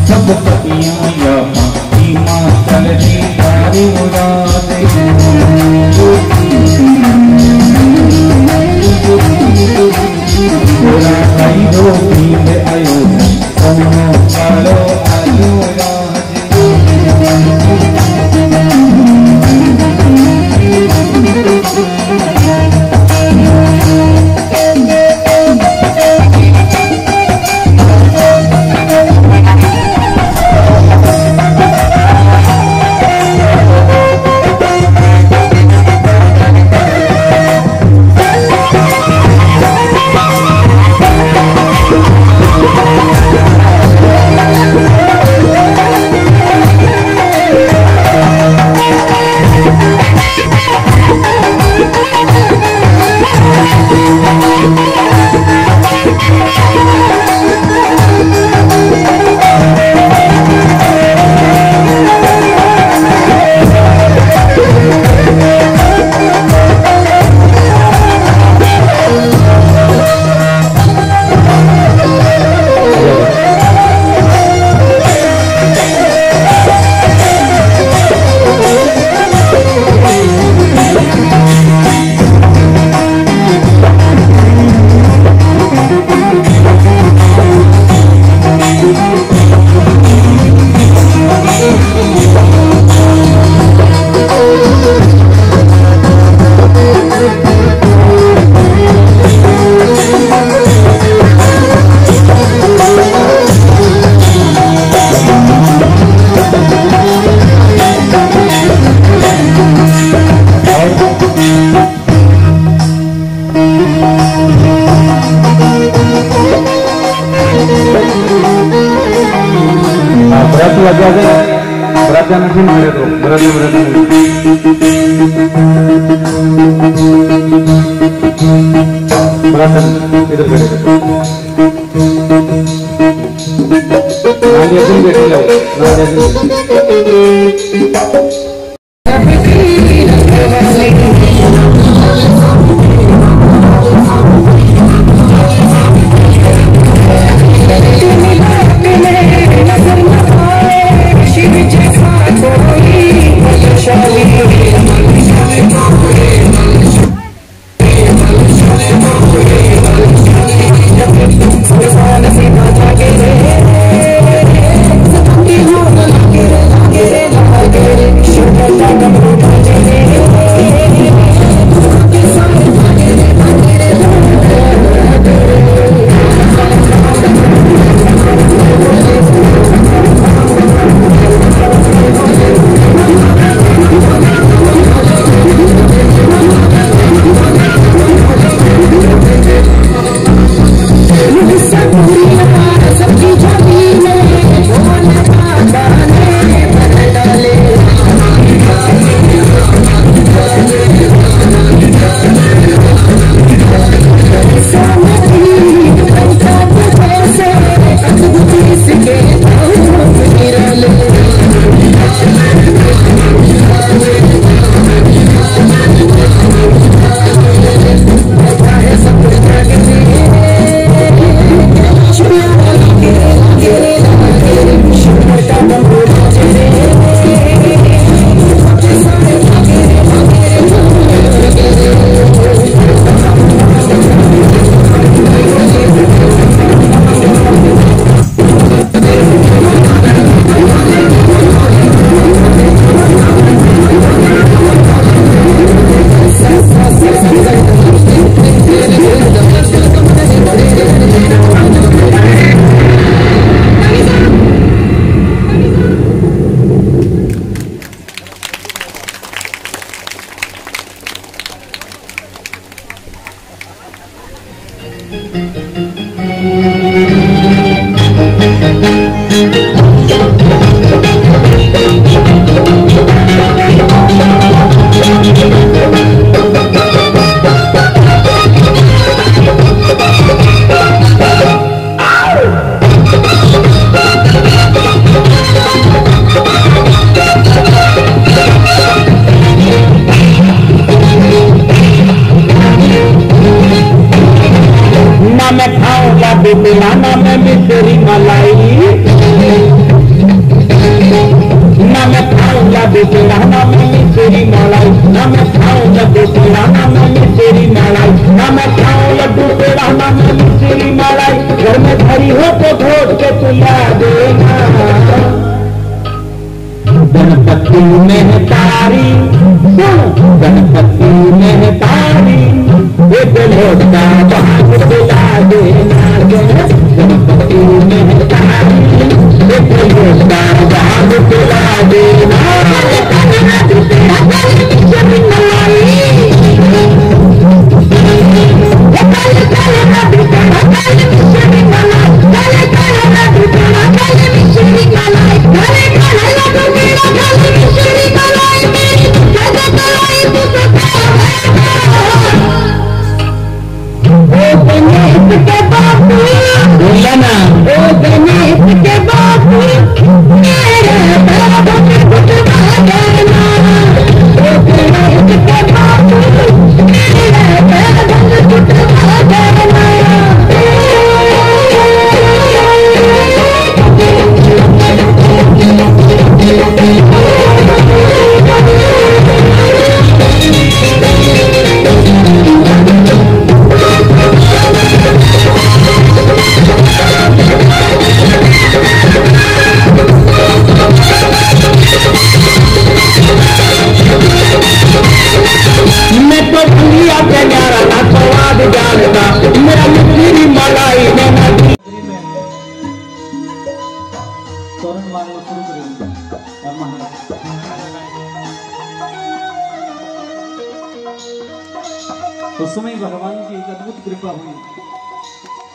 सब पतियां या हिमाचल जी सारी उड़ाते पूरा भाई दो भीड़ आयो सोनो चालो आयो व्रत लगा दे व्रत नहीं मिले तो व्रत इधर बैठे नालिया दिन बैठे लो नालिया दिन नाना में मिश्री मलाई ना मैं खाऊंगा बेटे नाना में मिश्री मलाई ना मैं खाऊंगा बेटे नाना में मिश्री मलाई ना मैं खाऊं लड्डू पेड़ा ना में मिश्री मलाई घर में धरी हो तो घोट के तुला देना गणपति में तारी गणपति में तारी एक लोट का भाग दिला देना गणपति में तारी एक लोट का भाग दिला देना बोला ना ओ गणेश के बाबू मेरे बाबू के गुटवा देना ओ गणेश के बाबू मेरे बाबू के गुटवा देना उस समय भगवान की एक अद्भुत कृपा हुई।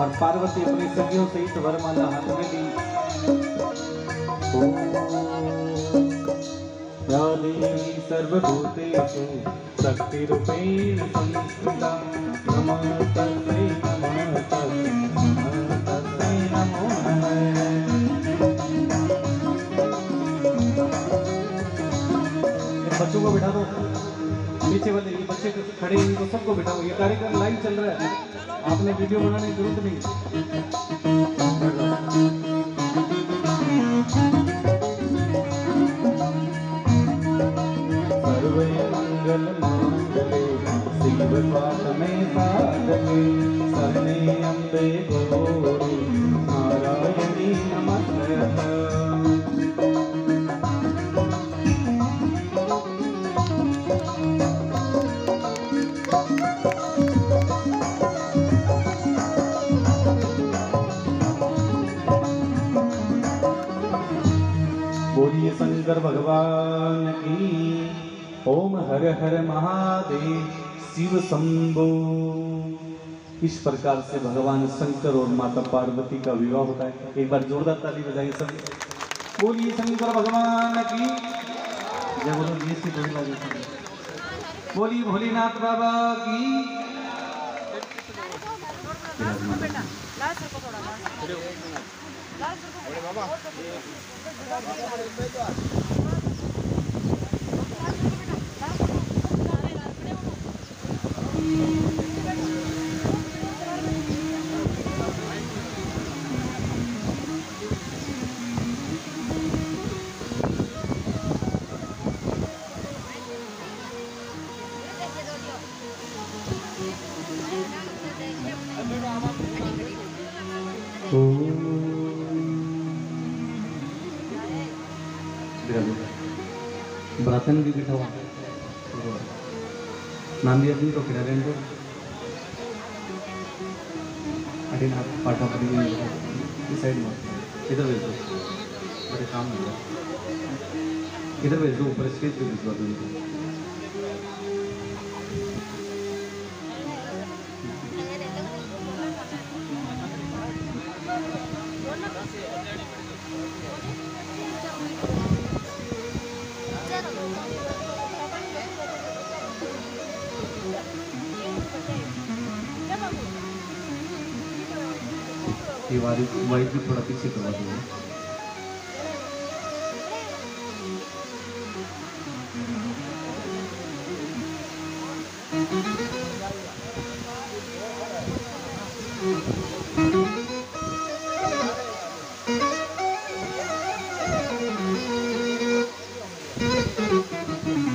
और पार्वती अपनी सखियों सहित वरमाला हाथ में ली। या देवी सर्वभूतेषु शक्तिरूपेण संस्थिता नमस्तस्यै नमस्तस्यै नमो नमः। बच्चों को बिठा दो, पीछे वाले ये बच्चे खड़े हैं तो सबको बिठाओ। ये कार्यक्रम लाइव चल रहा है, आपने वीडियो बनाने की जरूरत नहीं। सर्वे मंगल मांगले शिव स्वात्मे साधके शरणे अम्बे गौरी नारायणी नमस्ते। बोलिए शंकर भगवान की। ओम हर हर महादेव शिव शंभो। इस प्रकार से भगवान शंकर और माता पार्वती का विवाह होता है। एक बार जोरदार ताली बजाइए सभी। बोलिए शंकर भगवान की जय। बोलो ये से बोलिए भोलेनाथ बाबा की। बरातन भी बैठा हुआ नाम भी अपनी तो खिला रहे हैं। अरे ना पाठा पड़ी इस साइड में इधर भेज दो, बड़े काम हो गया। इधर भेज दो, ऊपर स्टेज पे भिजवा दो इनको। ये वाइट भी थोड़ा पीछे करवा दूंगा।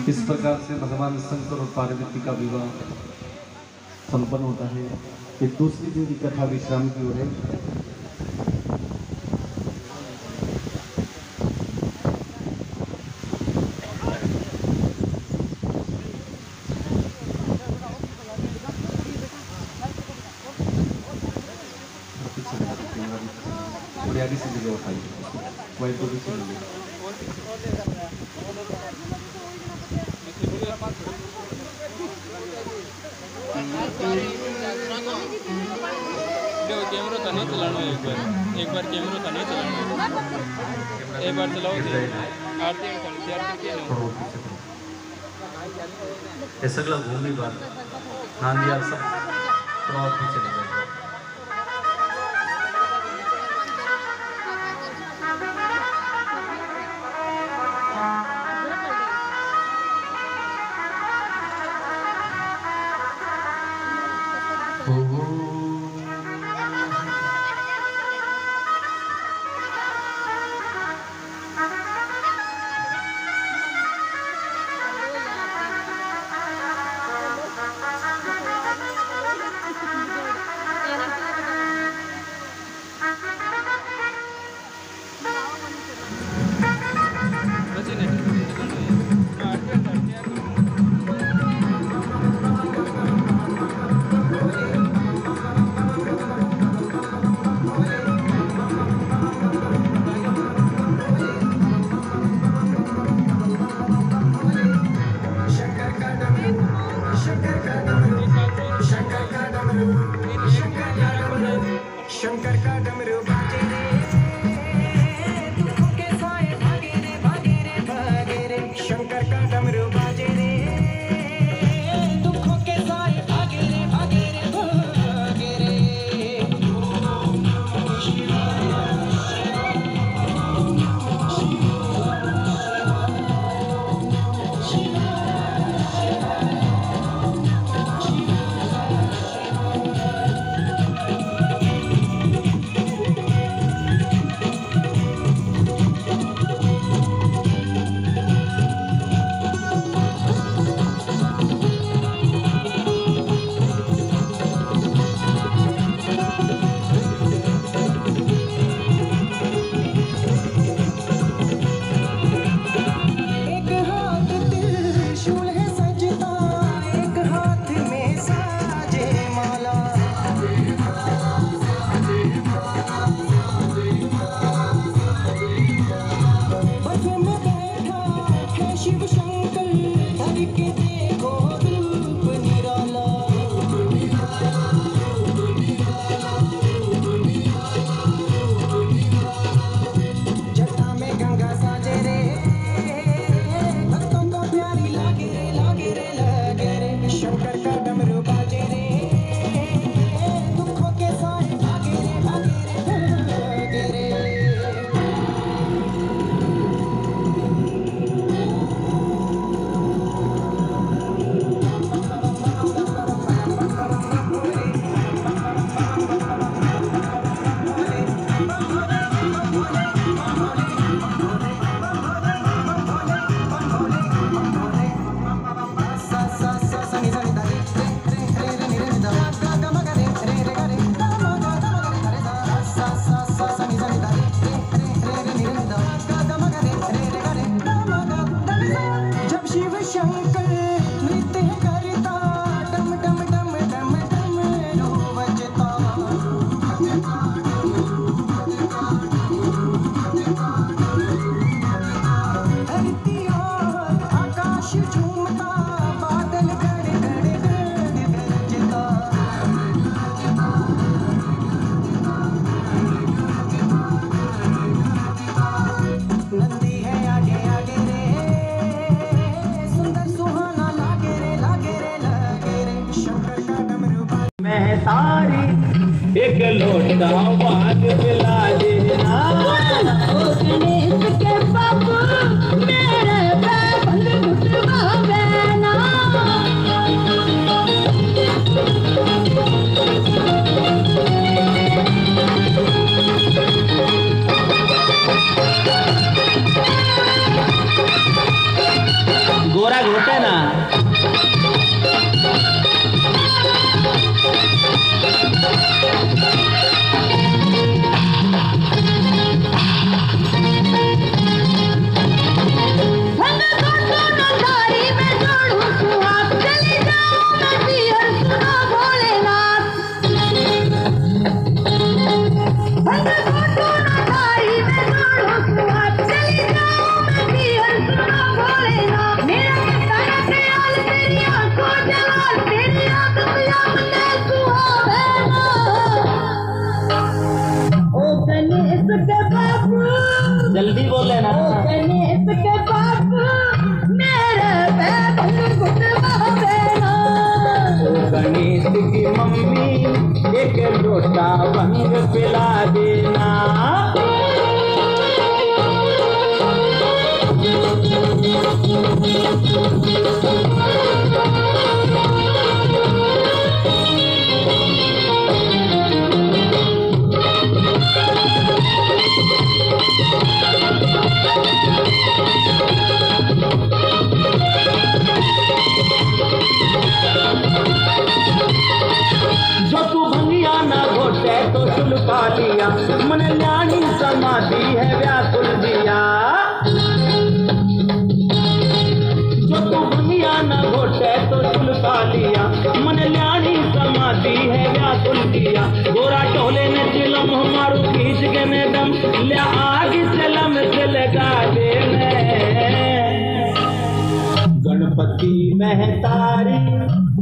इस प्रकार से भगवान शंकर और पार्वती का विवाह संपन्न होता है। ये दूसरी दिन की कथा विश्राम की ओर है। आगे से जगह उठाइए, वाइट को भी चलिए। कैमरा था नहीं चलाना, एक बार कैमरा था नहीं चलाना, एक बार चलाओ आरती ये सगला घूमने बार नांदिया सब थोड़ा और पीछे लगा। शंकर का डमरू बाजे रे, दुखों के साए भागे रे भागे रे भागे रे। शंकर का डमरू बाजे रे, दुखों के साए भागे रे भागे रे भागे रे। एक लोटा पान पिला देना। ओ गणेश के बाबू मेरे पैबंद घुटवावे ना। गोरा घोटे ना। जल्दी बोले ना। गणेश के बाबू मेरे पैबंद घुटवावे ना। गणेश की मम्मी एक लोटा भंग पिला देना। जो तू भंगिया ना घोटे तो सुलपा लिया, मन ल्याणी समाधि है व्याकुल दिया। जो तू भंगिया ना घोटे तो सुलपा लिया, मन ल्याणी समाधि है व्याकुल दिया। गोरा टोले ने चिलम हमारू खींच के ने दम ले आग चिलम से लगा दे। गणपति महतारी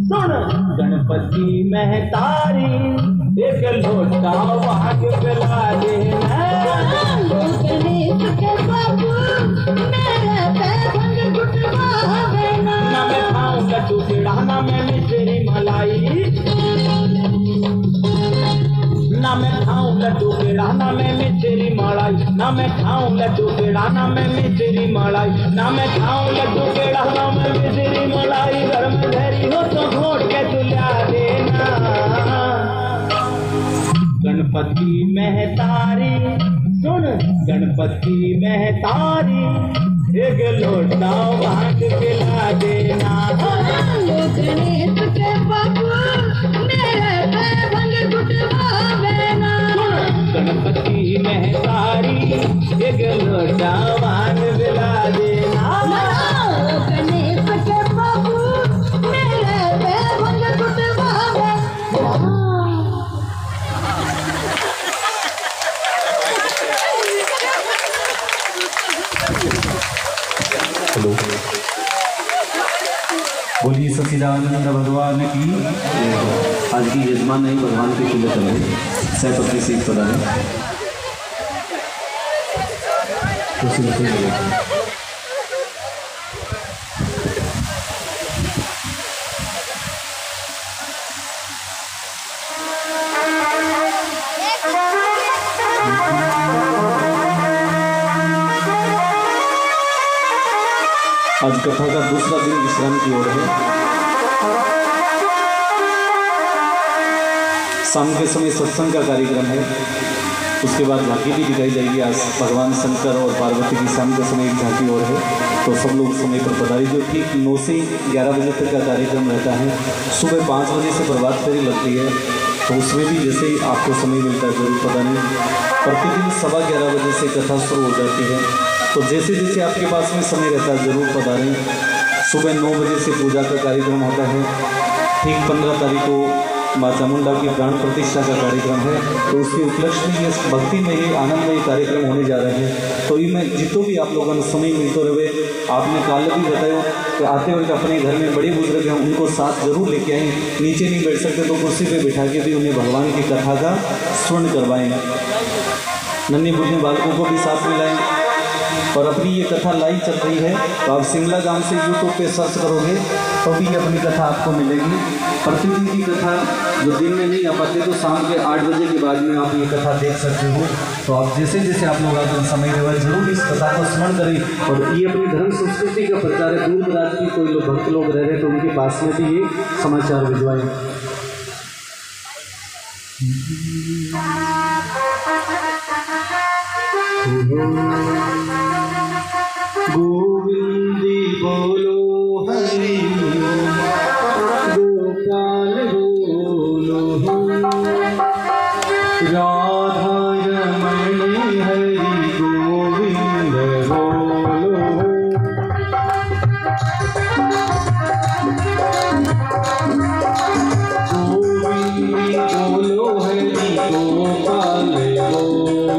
सुन, गणपति महतारी एक लोटा भाग पिला देना। ना मैं खाऊं लड्डू पेड़ा ना मैं मिश्री मलाई, ना मैं खाऊं लड्डू पेड़ा ना मैं मिश्री मलाई, ना मैं खाऊं लड्डू पेड़ा ना मैं मिश्री मलाई, ना मैं खाऊं लड्डू पेड़ा ना मैं मिश्री मलाई। घर में धरी हो तो घोट के तुला देना। गणपति महतारी सुन, गणपति महतारी एक लोटा भाग पिला देना। गणेश के बाबू मेरे पे भंग गुटवावेना। गणपति महतारी एक लोटा भाग पिला देना। गणेश के बाबू मेरे पे भंग गुटवावेना। बोलिए सच्चिदानंद भगवान की। आज की यजमान नहीं भगवान की पूजा कर रहे सहपति सीख पता है आज कथा का दूसरा दिन विश्राम की ओर है। शाम के समय सत्संग का कार्यक्रम है, उसके बाद झांकी भी दिखाई जाएगी। आज भगवान शंकर और पार्वती की शाम के समय एक झांकी और है, तो सब लोग समय पर पधारिए। जो ठीक 9 से 11 बजे तक का कार्यक्रम रहता है। सुबह 5 बजे से प्रभात फेरी लगती है, तो उसमें भी जैसे ही आपको समय मिलता है जरूर पधारें। प्रतिदिन 11:15 बजे से कथा शुरू हो जाती है, तो जैसे जैसे आपके पास में समय रहता है जरूर पधारें। सुबह 9 बजे से पूजा का कार्यक्रम होता है। ठीक 15 तारीख को माँ चामुंडा की प्राण प्रतिष्ठा का कार्यक्रम है, तो उसके उपलक्ष्य में ये भक्ति में ही आनंद में ये कार्यक्रम होने जा रहे हैं। तो इनमें जितो भी आप लोगों ने समय मिलते रहे। आपने कल भी बताया कि आते वक्त अपने घर में बड़े बुजुर्ग हैं, उनको साथ जरूर लेके आएँ। नीचे नहीं बैठ सकते तो कुर्सी पर बैठा के भी उन्हें भगवान की कथा का श्रवण करवाएँ। नन्ही बुढ़े बालकों को भी साथ मिलाएँ। और अपनी ये कथा लाइव चल रही है, तो आप सिंगला गांव से यूट्यूब पे सर्च करोगे तो भी अपनी कथा आपको मिलेगी। प्रतिदिन की कथा जो दिन में नहीं आ पाते तो शाम के 8 बजे के बाद में आप ये कथा देख सकते हो। तो आप जैसे जैसे आप लोग आकर समय देवा जरूर इस कथा को स्मरण करें। और ये अपनी धर्म संस्कृति का प्रचार है। दूर दराज की कोई लोग भक्त लोग रह रहे तो उनके पास में भी ये समाचार भिजवाएं। गोविंदी बोलो हरि गोपाल बोलो राधा रमण हरि गोविंद बोलो। गोविंदी बोलो हरि गोपाल बोलो।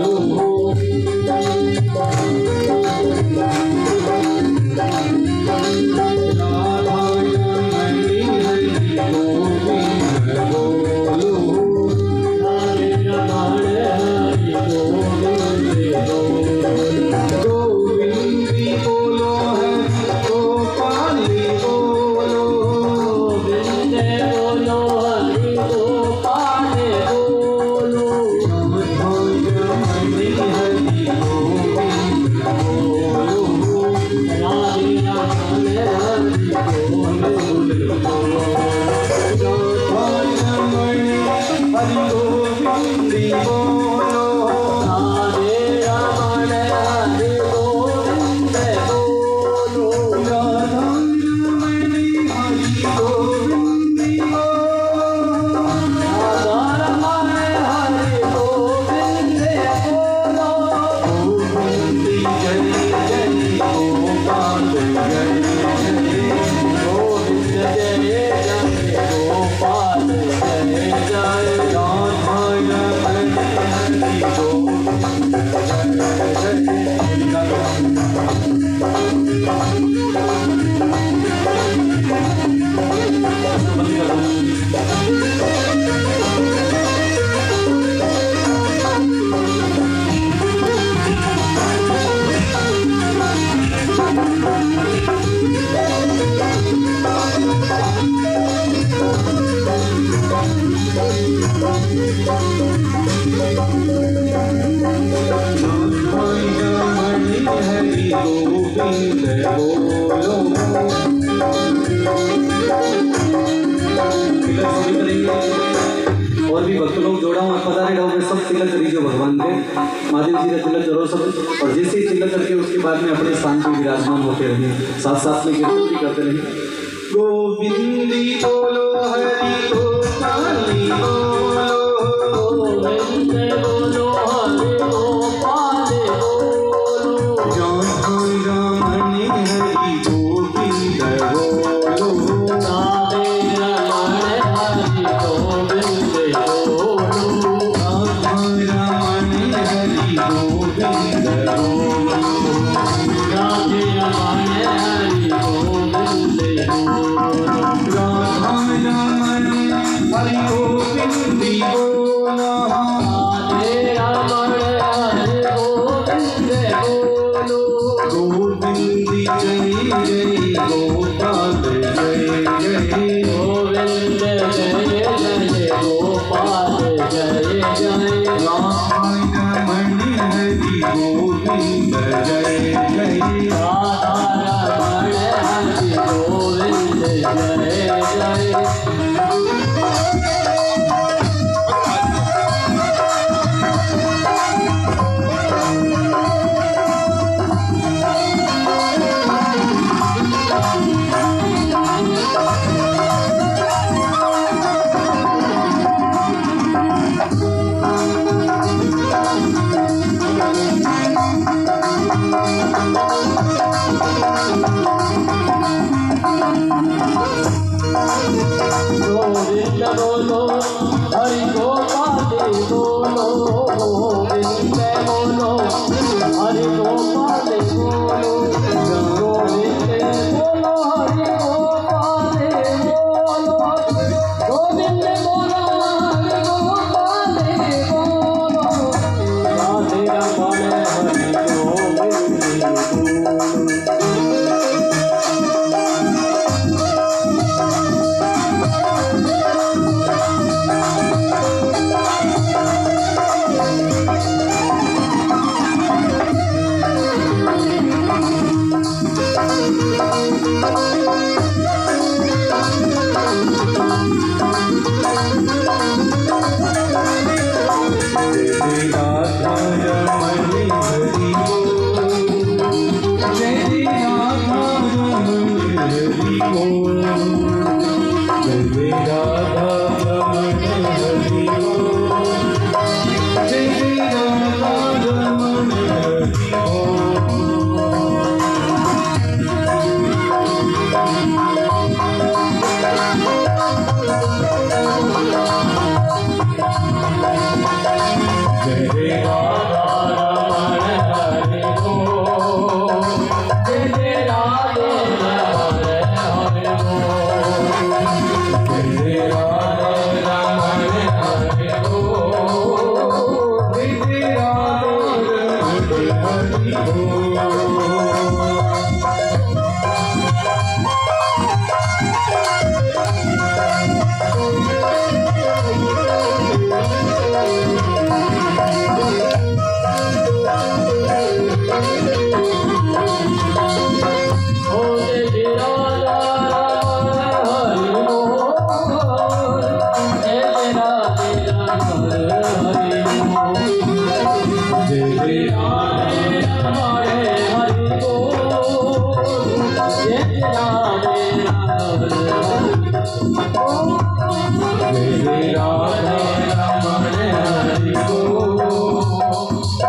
और भी भक्त लोग जोड़ा हुआ पता नहीं होगा सब तिलक करीजिए भगवान के महादेव जी का तिलक करो सब। और जैसे ही तिलक करके उसके बाद में अपने स्थान पर विराजमान होते रहिए, साथ साथ में कीर्तन भी करते रहिए। गोविंदी बोलो हरि गोपाली बोलो, गोविंद बोलो हरि गोपाली बोलो, जय रमण हरि गोविंद बोलो, राधे रमण हरि गोविंद बोलो, राधे रमण हरि गोविंद बोलो, राधे रमण हरि गोविंद गोविंदी जय जय गोपाल जय जय, गोविंद जय जय गोपाल जय जय, राम रमण हरि गोविंद जय जय, राधा रमण हरि गोविंद जय जय। गोविंद बोलो हरि गोपाल बोलो, गोविंद बोलो हरि गोपाल बोलो, गोविंद बोलो हरि गोपाल बोलो, गोविंद बोलो हरि गोपाल बोलो, राधे रमण हरि गोविंद बोलो।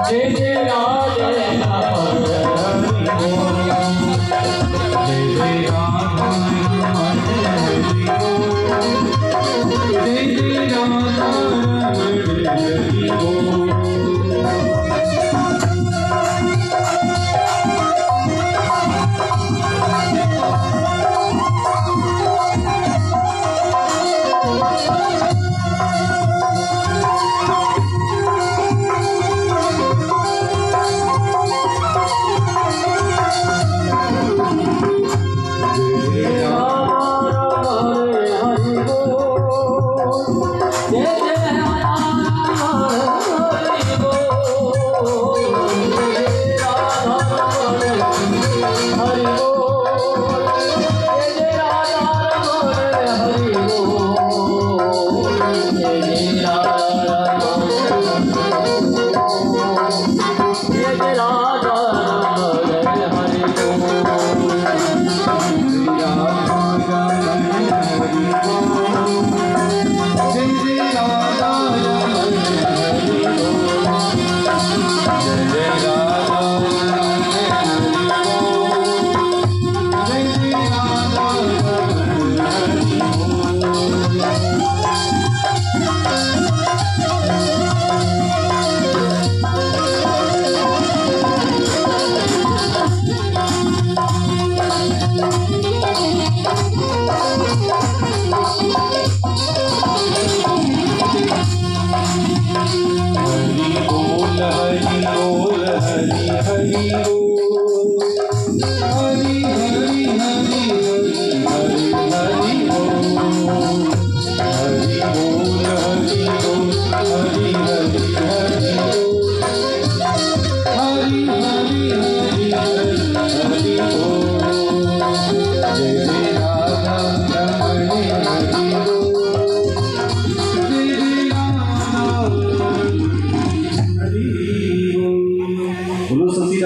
जय जय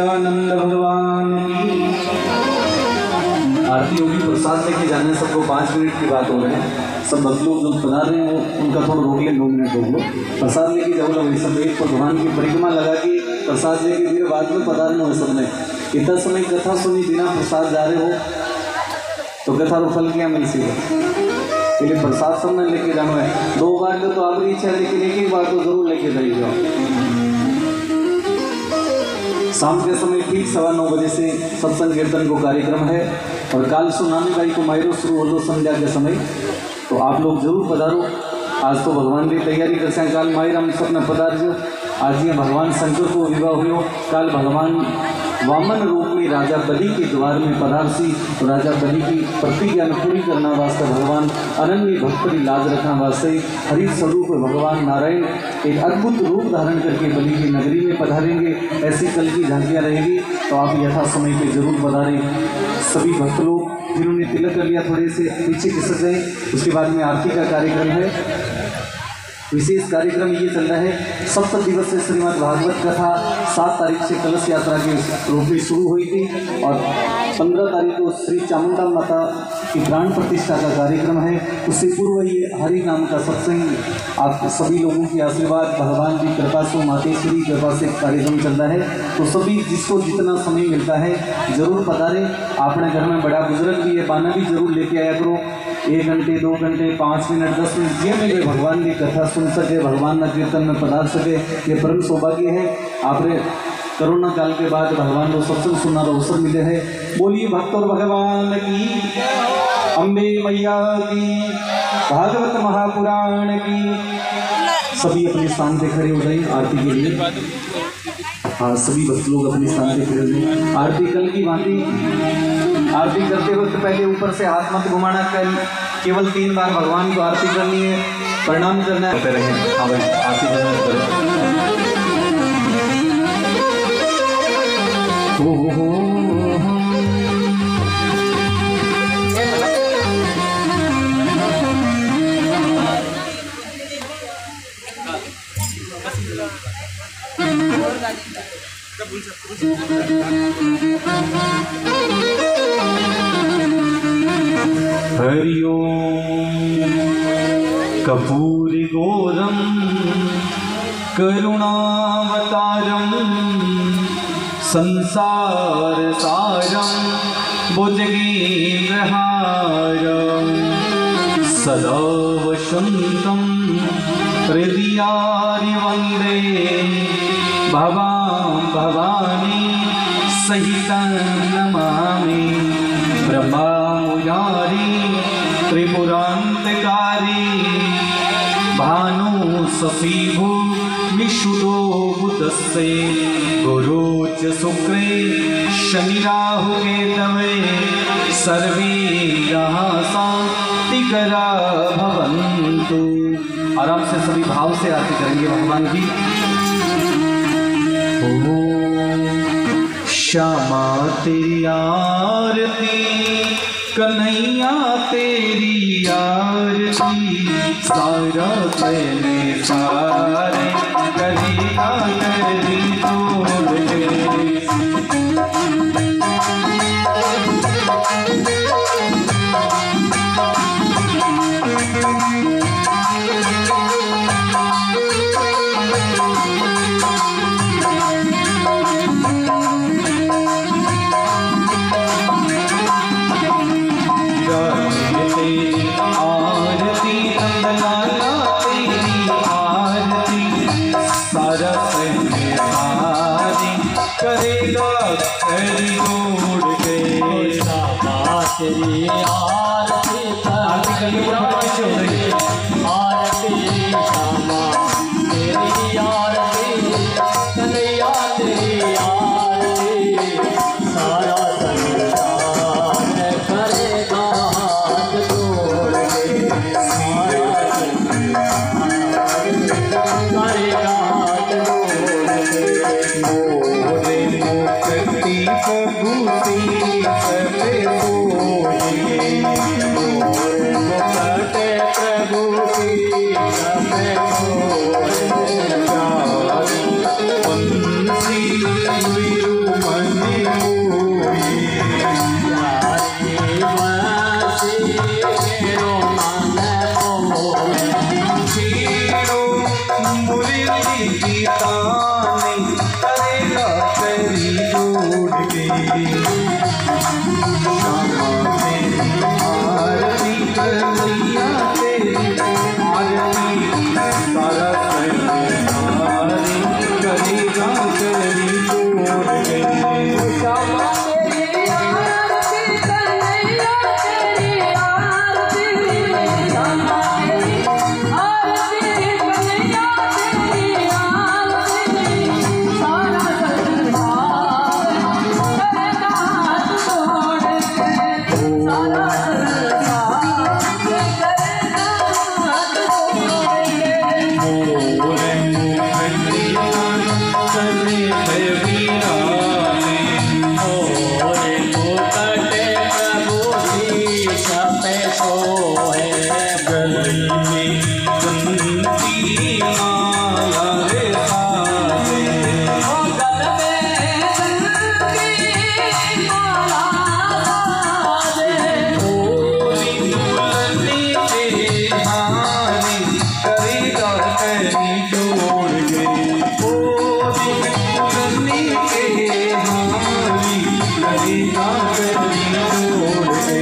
सच्चिदानंद भगवान की। आरती होगी, प्रसाद लेके जाने सबको 5 मिनट की बात हो रही है। सब भक्त लोग जो बना रहे हैं वो उनका थोड़ा रोक ले, 2 मिनट रोक लो। प्रसाद लेके जाओ लोग, सब एक भगवान की परिक्रमा लगा के प्रसाद लेके फिर बाद में पधारना हो। सबने इतना समय कथा सुनी बिना प्रसाद जा रहे हो तो कथा को फल क्या मिल सी इसलिए प्रसाद सबने लेके जाना है। 2 बार तो आपकी इच्छा है, लेकिन एक बार तो जरूर लेके जाइएगा। शाम के समय ठीक 9:15 बजे से सत्संग कीर्तन को कार्यक्रम है और काल सुनाने बाई को मायरो शुरू हो लो संध्या के समय, तो आप लोग जरूर पधारो। आज तो भगवान की तैयारी कर से काल मायर हम सब ने पधार। आज ये भगवान शंकर को विवाह हुआ, काल भगवान वामन रूप में राजा बलि के द्वार में पधारसी। तो राजा बलि की प्रतिज्ञा में पूरी करना वास्ते भगवान अनन्य भक्त लाज रखना वास्ते हरि स्वरूप भगवान नारायण एक अद्भुत रूप धारण करके बलि की नगरी में पधारेंगे। ऐसी कल की झांकियाँ रहेगी, तो आप यथा समय पे जरूर पधारें। सभी भक्त लोग जिन्होंने तिलक कर लिया थोड़े से पीछे खिसक गए। उसके बाद में आरती का कार्यक्रम है। विशेष कार्यक्रम ये चल रहा है, 7 दिवसीय श्रीमद् भागवत कथा 7 तारीख से कलश यात्रा के रूप में शुरू हुई थी और 15 तारीख को श्री चामुंडा माता की प्राण प्रतिष्ठा का कार्यक्रम है। उससे पूर्व ये हरि नाम का सत्संग आप सभी लोगों की आशीर्वाद भगवान की कृपा से मातेश्वरी कृपा से कार्यक्रम चल रहा है। तो सभी जिसको जितना समय मिलता है जरूर पधारें। अपने घर में बड़ा बुजुर्ग भी है, पाना भी जरूर लेके आया करो। 1 घंटे 2 घंटे 5 मिनट 10 मिनट ये में भगवान की कथा सुन सके, भगवान का कीर्तन में पधार सके, ये परम सौभाग्य है। आपने कोरोना काल के बाद भगवान को सत्संग सुनना का अवसर मिले है। बोलिए भक्त और भगवान की, अम्बे मैया की, भागवत महापुराण की। सभी अपने स्थान पे खड़े हो जाइए आरती के लिए। हाँ, सभी भक्त लोग अपने स्थान पे खड़े हो जाइए। आरती कल की भांति आरती करते वक्त पहले ऊपर से हाथ मत घुमाना, केवल 3 बार भगवान को आरती करनी है, प्रणाम करना है। हाँ भाई, आरती करना हरिओम कपूरी गोरम करुणावतारम संसार सारम भुजगेन्द्रहारम सदा वसंतम हृदयारि वंदे भवां भवानी सहितं नमामि। ब्रह्मा मुरारी त्रिपुरांतकारी भानु सफीभु विशुदो बुधस्से गुरु च शुक्रे शनि राहु केतवे सर्वे ग्रहाः शान्तिकरा भवन्तु। आराम से सभी भाव से आरती करेंगे भगवान की। श्यामा तेरी आरती, कन्हैया तेरी आरती, सारा तेरे सारे करेगा तेरी तोड़ दे। तेरी आरती आरती श्यामा तेरी आरती कन्हैया तेरी आरती सारा संसार करेगा हाथ जोड़ के सारा संसार करेगा हाथ जोड़ के। मोरे मुक्ति प्रभु प्रभु कीर्ति की तानी करेगा तेरी जोड़ के श्यामा तेरी आरती कन्हैया तेरी आरती सारा संसारी करेगा तेरी जोड़ के श्यामा तेरी आरती कन्हैया तेरी आरती श्यामा तेरी आरती कन्हैया तेरी आरती सारा संसार करेगा हाथ जोड़ के सारा संसार करेगा हाथ जोड़ के मोरे मुखलिया चले वीराने ओरे मुकटे प्रभु शीश पे सोए गली कुंती माला रे साजे ओ गल में की माला साजे ओरी दुल्हनी के हारी करेगा तेरी जोड़ के ओरी दुल्हनी के हारी करेगा तेरी जोड़ के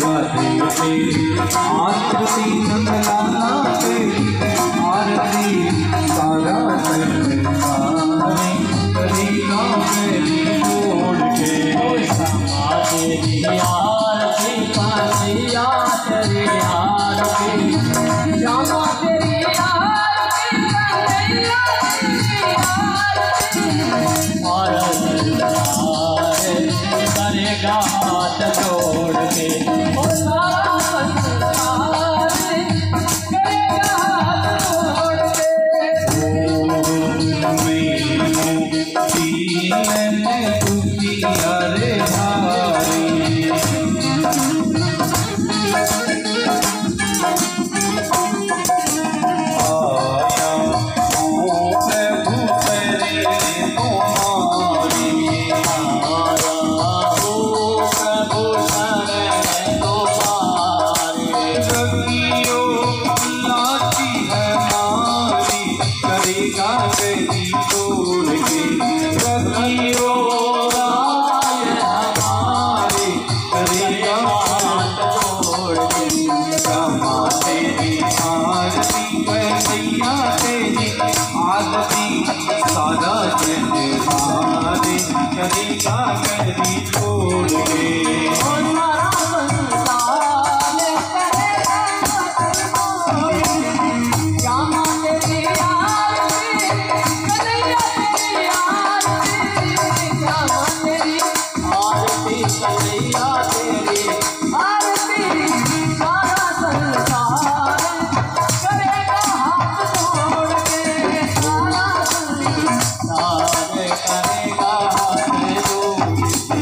राधे तेरी आरती नंदलाला तेरी आरती सारा संसारी करेगा तेरी जोड़ के श्यामा तेरी आरती कन्हैया तेरी आरती श्यामा तेरी आरती कन्हैया तेरी आरती और संसार करेगा हाथ जोड़ के ओ सारा संसार करेगा हाथ जोड़ के रे हारी आया प्रभु तेरे तुम्हारी आया हो प्रभु शरण तुम्हारे रखियो लाची है मारी करेगा तेरी तोड़ के रखियो राय हमारे करेगा जोड़ के श्यामा तेरी आरती कन्हैया तेरी आरती सारा संसारी करेगा तेरी तोड़ के ओ सारा संसार करेगा हाथ जोड़ के श्यामा तेरी आरती कन्हैया तेरी आरती श्यामा तेरी आरती कन्हैया तेरी आरती सारा संसार करेगा हाथ जोड़ के सारा संसार सारे करेगा हाथ जोड़ के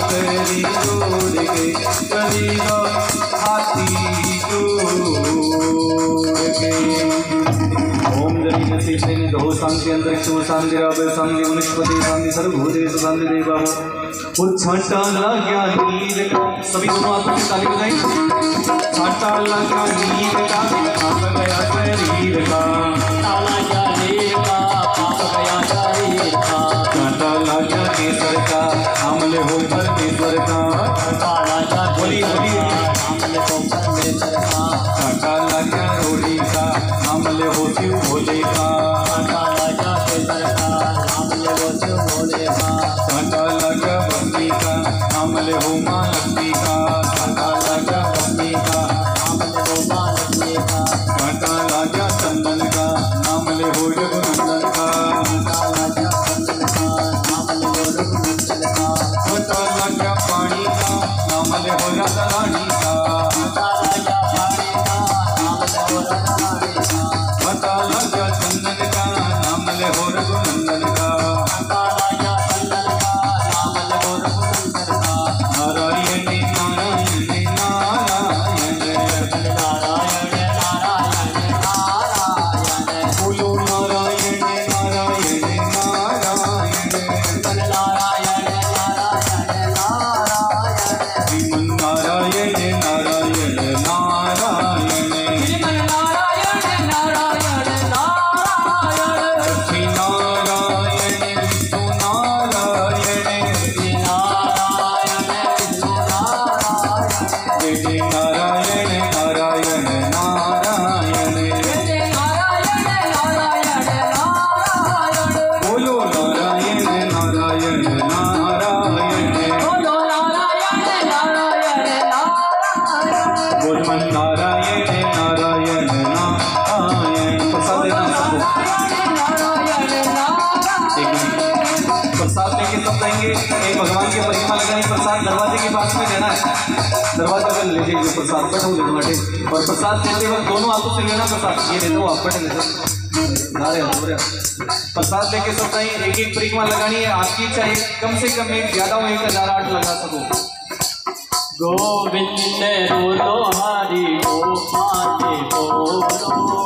करी जोड़ के करेगा हाथी जोड़ के। ओम जमीन शीर्षे दो शांति अंतरिक्ष शांति रावण शांति वनस्पति शांति सर्वभूतेषु शांति देवा छाटा लगा नीर का सभी दोनों हाथों से ताली बजाएं। छाटा लगा नीर का पाप गया शरीर का लगा नीर का पाप गया शरीर का छाटा लगा केसर का हमले हो परमेश्वर का बोली बोली हमले हो परमेश्वर का छाटा लगा रोड़ी का हमले हो शिव भोले का छाटा लगा केसर का हमले हो शिव भोले का छाटा लगा बंदी का हमले हो माँ लक्ष्मी का छाटा लगा बंदी का हमले हो माँ लक्ष्मी का छाटा लगा चंदन का हमले हो रघुनंदन का छाटा लगा चंदन का हमले हो रघुनंदन का छाटा लगा पानी का हमले हो राधा रानी का छाटा लगा पानी का हमले हो राधा रानी का छाटा लगा चंदन का हमले हो रघुनंदन का छाटा लगा चंदन का हमले हो रघुनंदन का नारायण नारायण नारायण नारायण नारायण नारायण बोलो नारायण नारायण नारायण नारायण नारायण नारायण श्रीमन नारायण नारायण नारायण श्रीमन नारायण नारायण नारायण लक्ष्मी नारायण विष्णु नारायण श्री नारायण विष्णु नारायण जय नारायण नारायण नारायण जय नारायण नारायण नारायण बोलो नारायण नारायण नारायण बोलो नारायण नारायण नारायण बोल मन नारायण नारायण नारायण प्रसाद देना सबको नारायण नारायण प्रसाद लेके सब जाएंगे एक भगवान की परिक्रमा लगानी प्रसाद दरवाजे के पास में लेना है दरवाजा पर ले जाइए प्रसाद बैठो ले बाटे और प्रसाद देते वक्त दोनों हाथों से लेना प्रसाद ये ले दो आप बैठे ले दो प्रसाद लेके सब जाइए एक एक परिक्रमा लगानी है आपकी इच्छा है कम से कम एक ज्यादा हो 1008 लगा सको गोविंद बोलो हरि गोपाल बोलो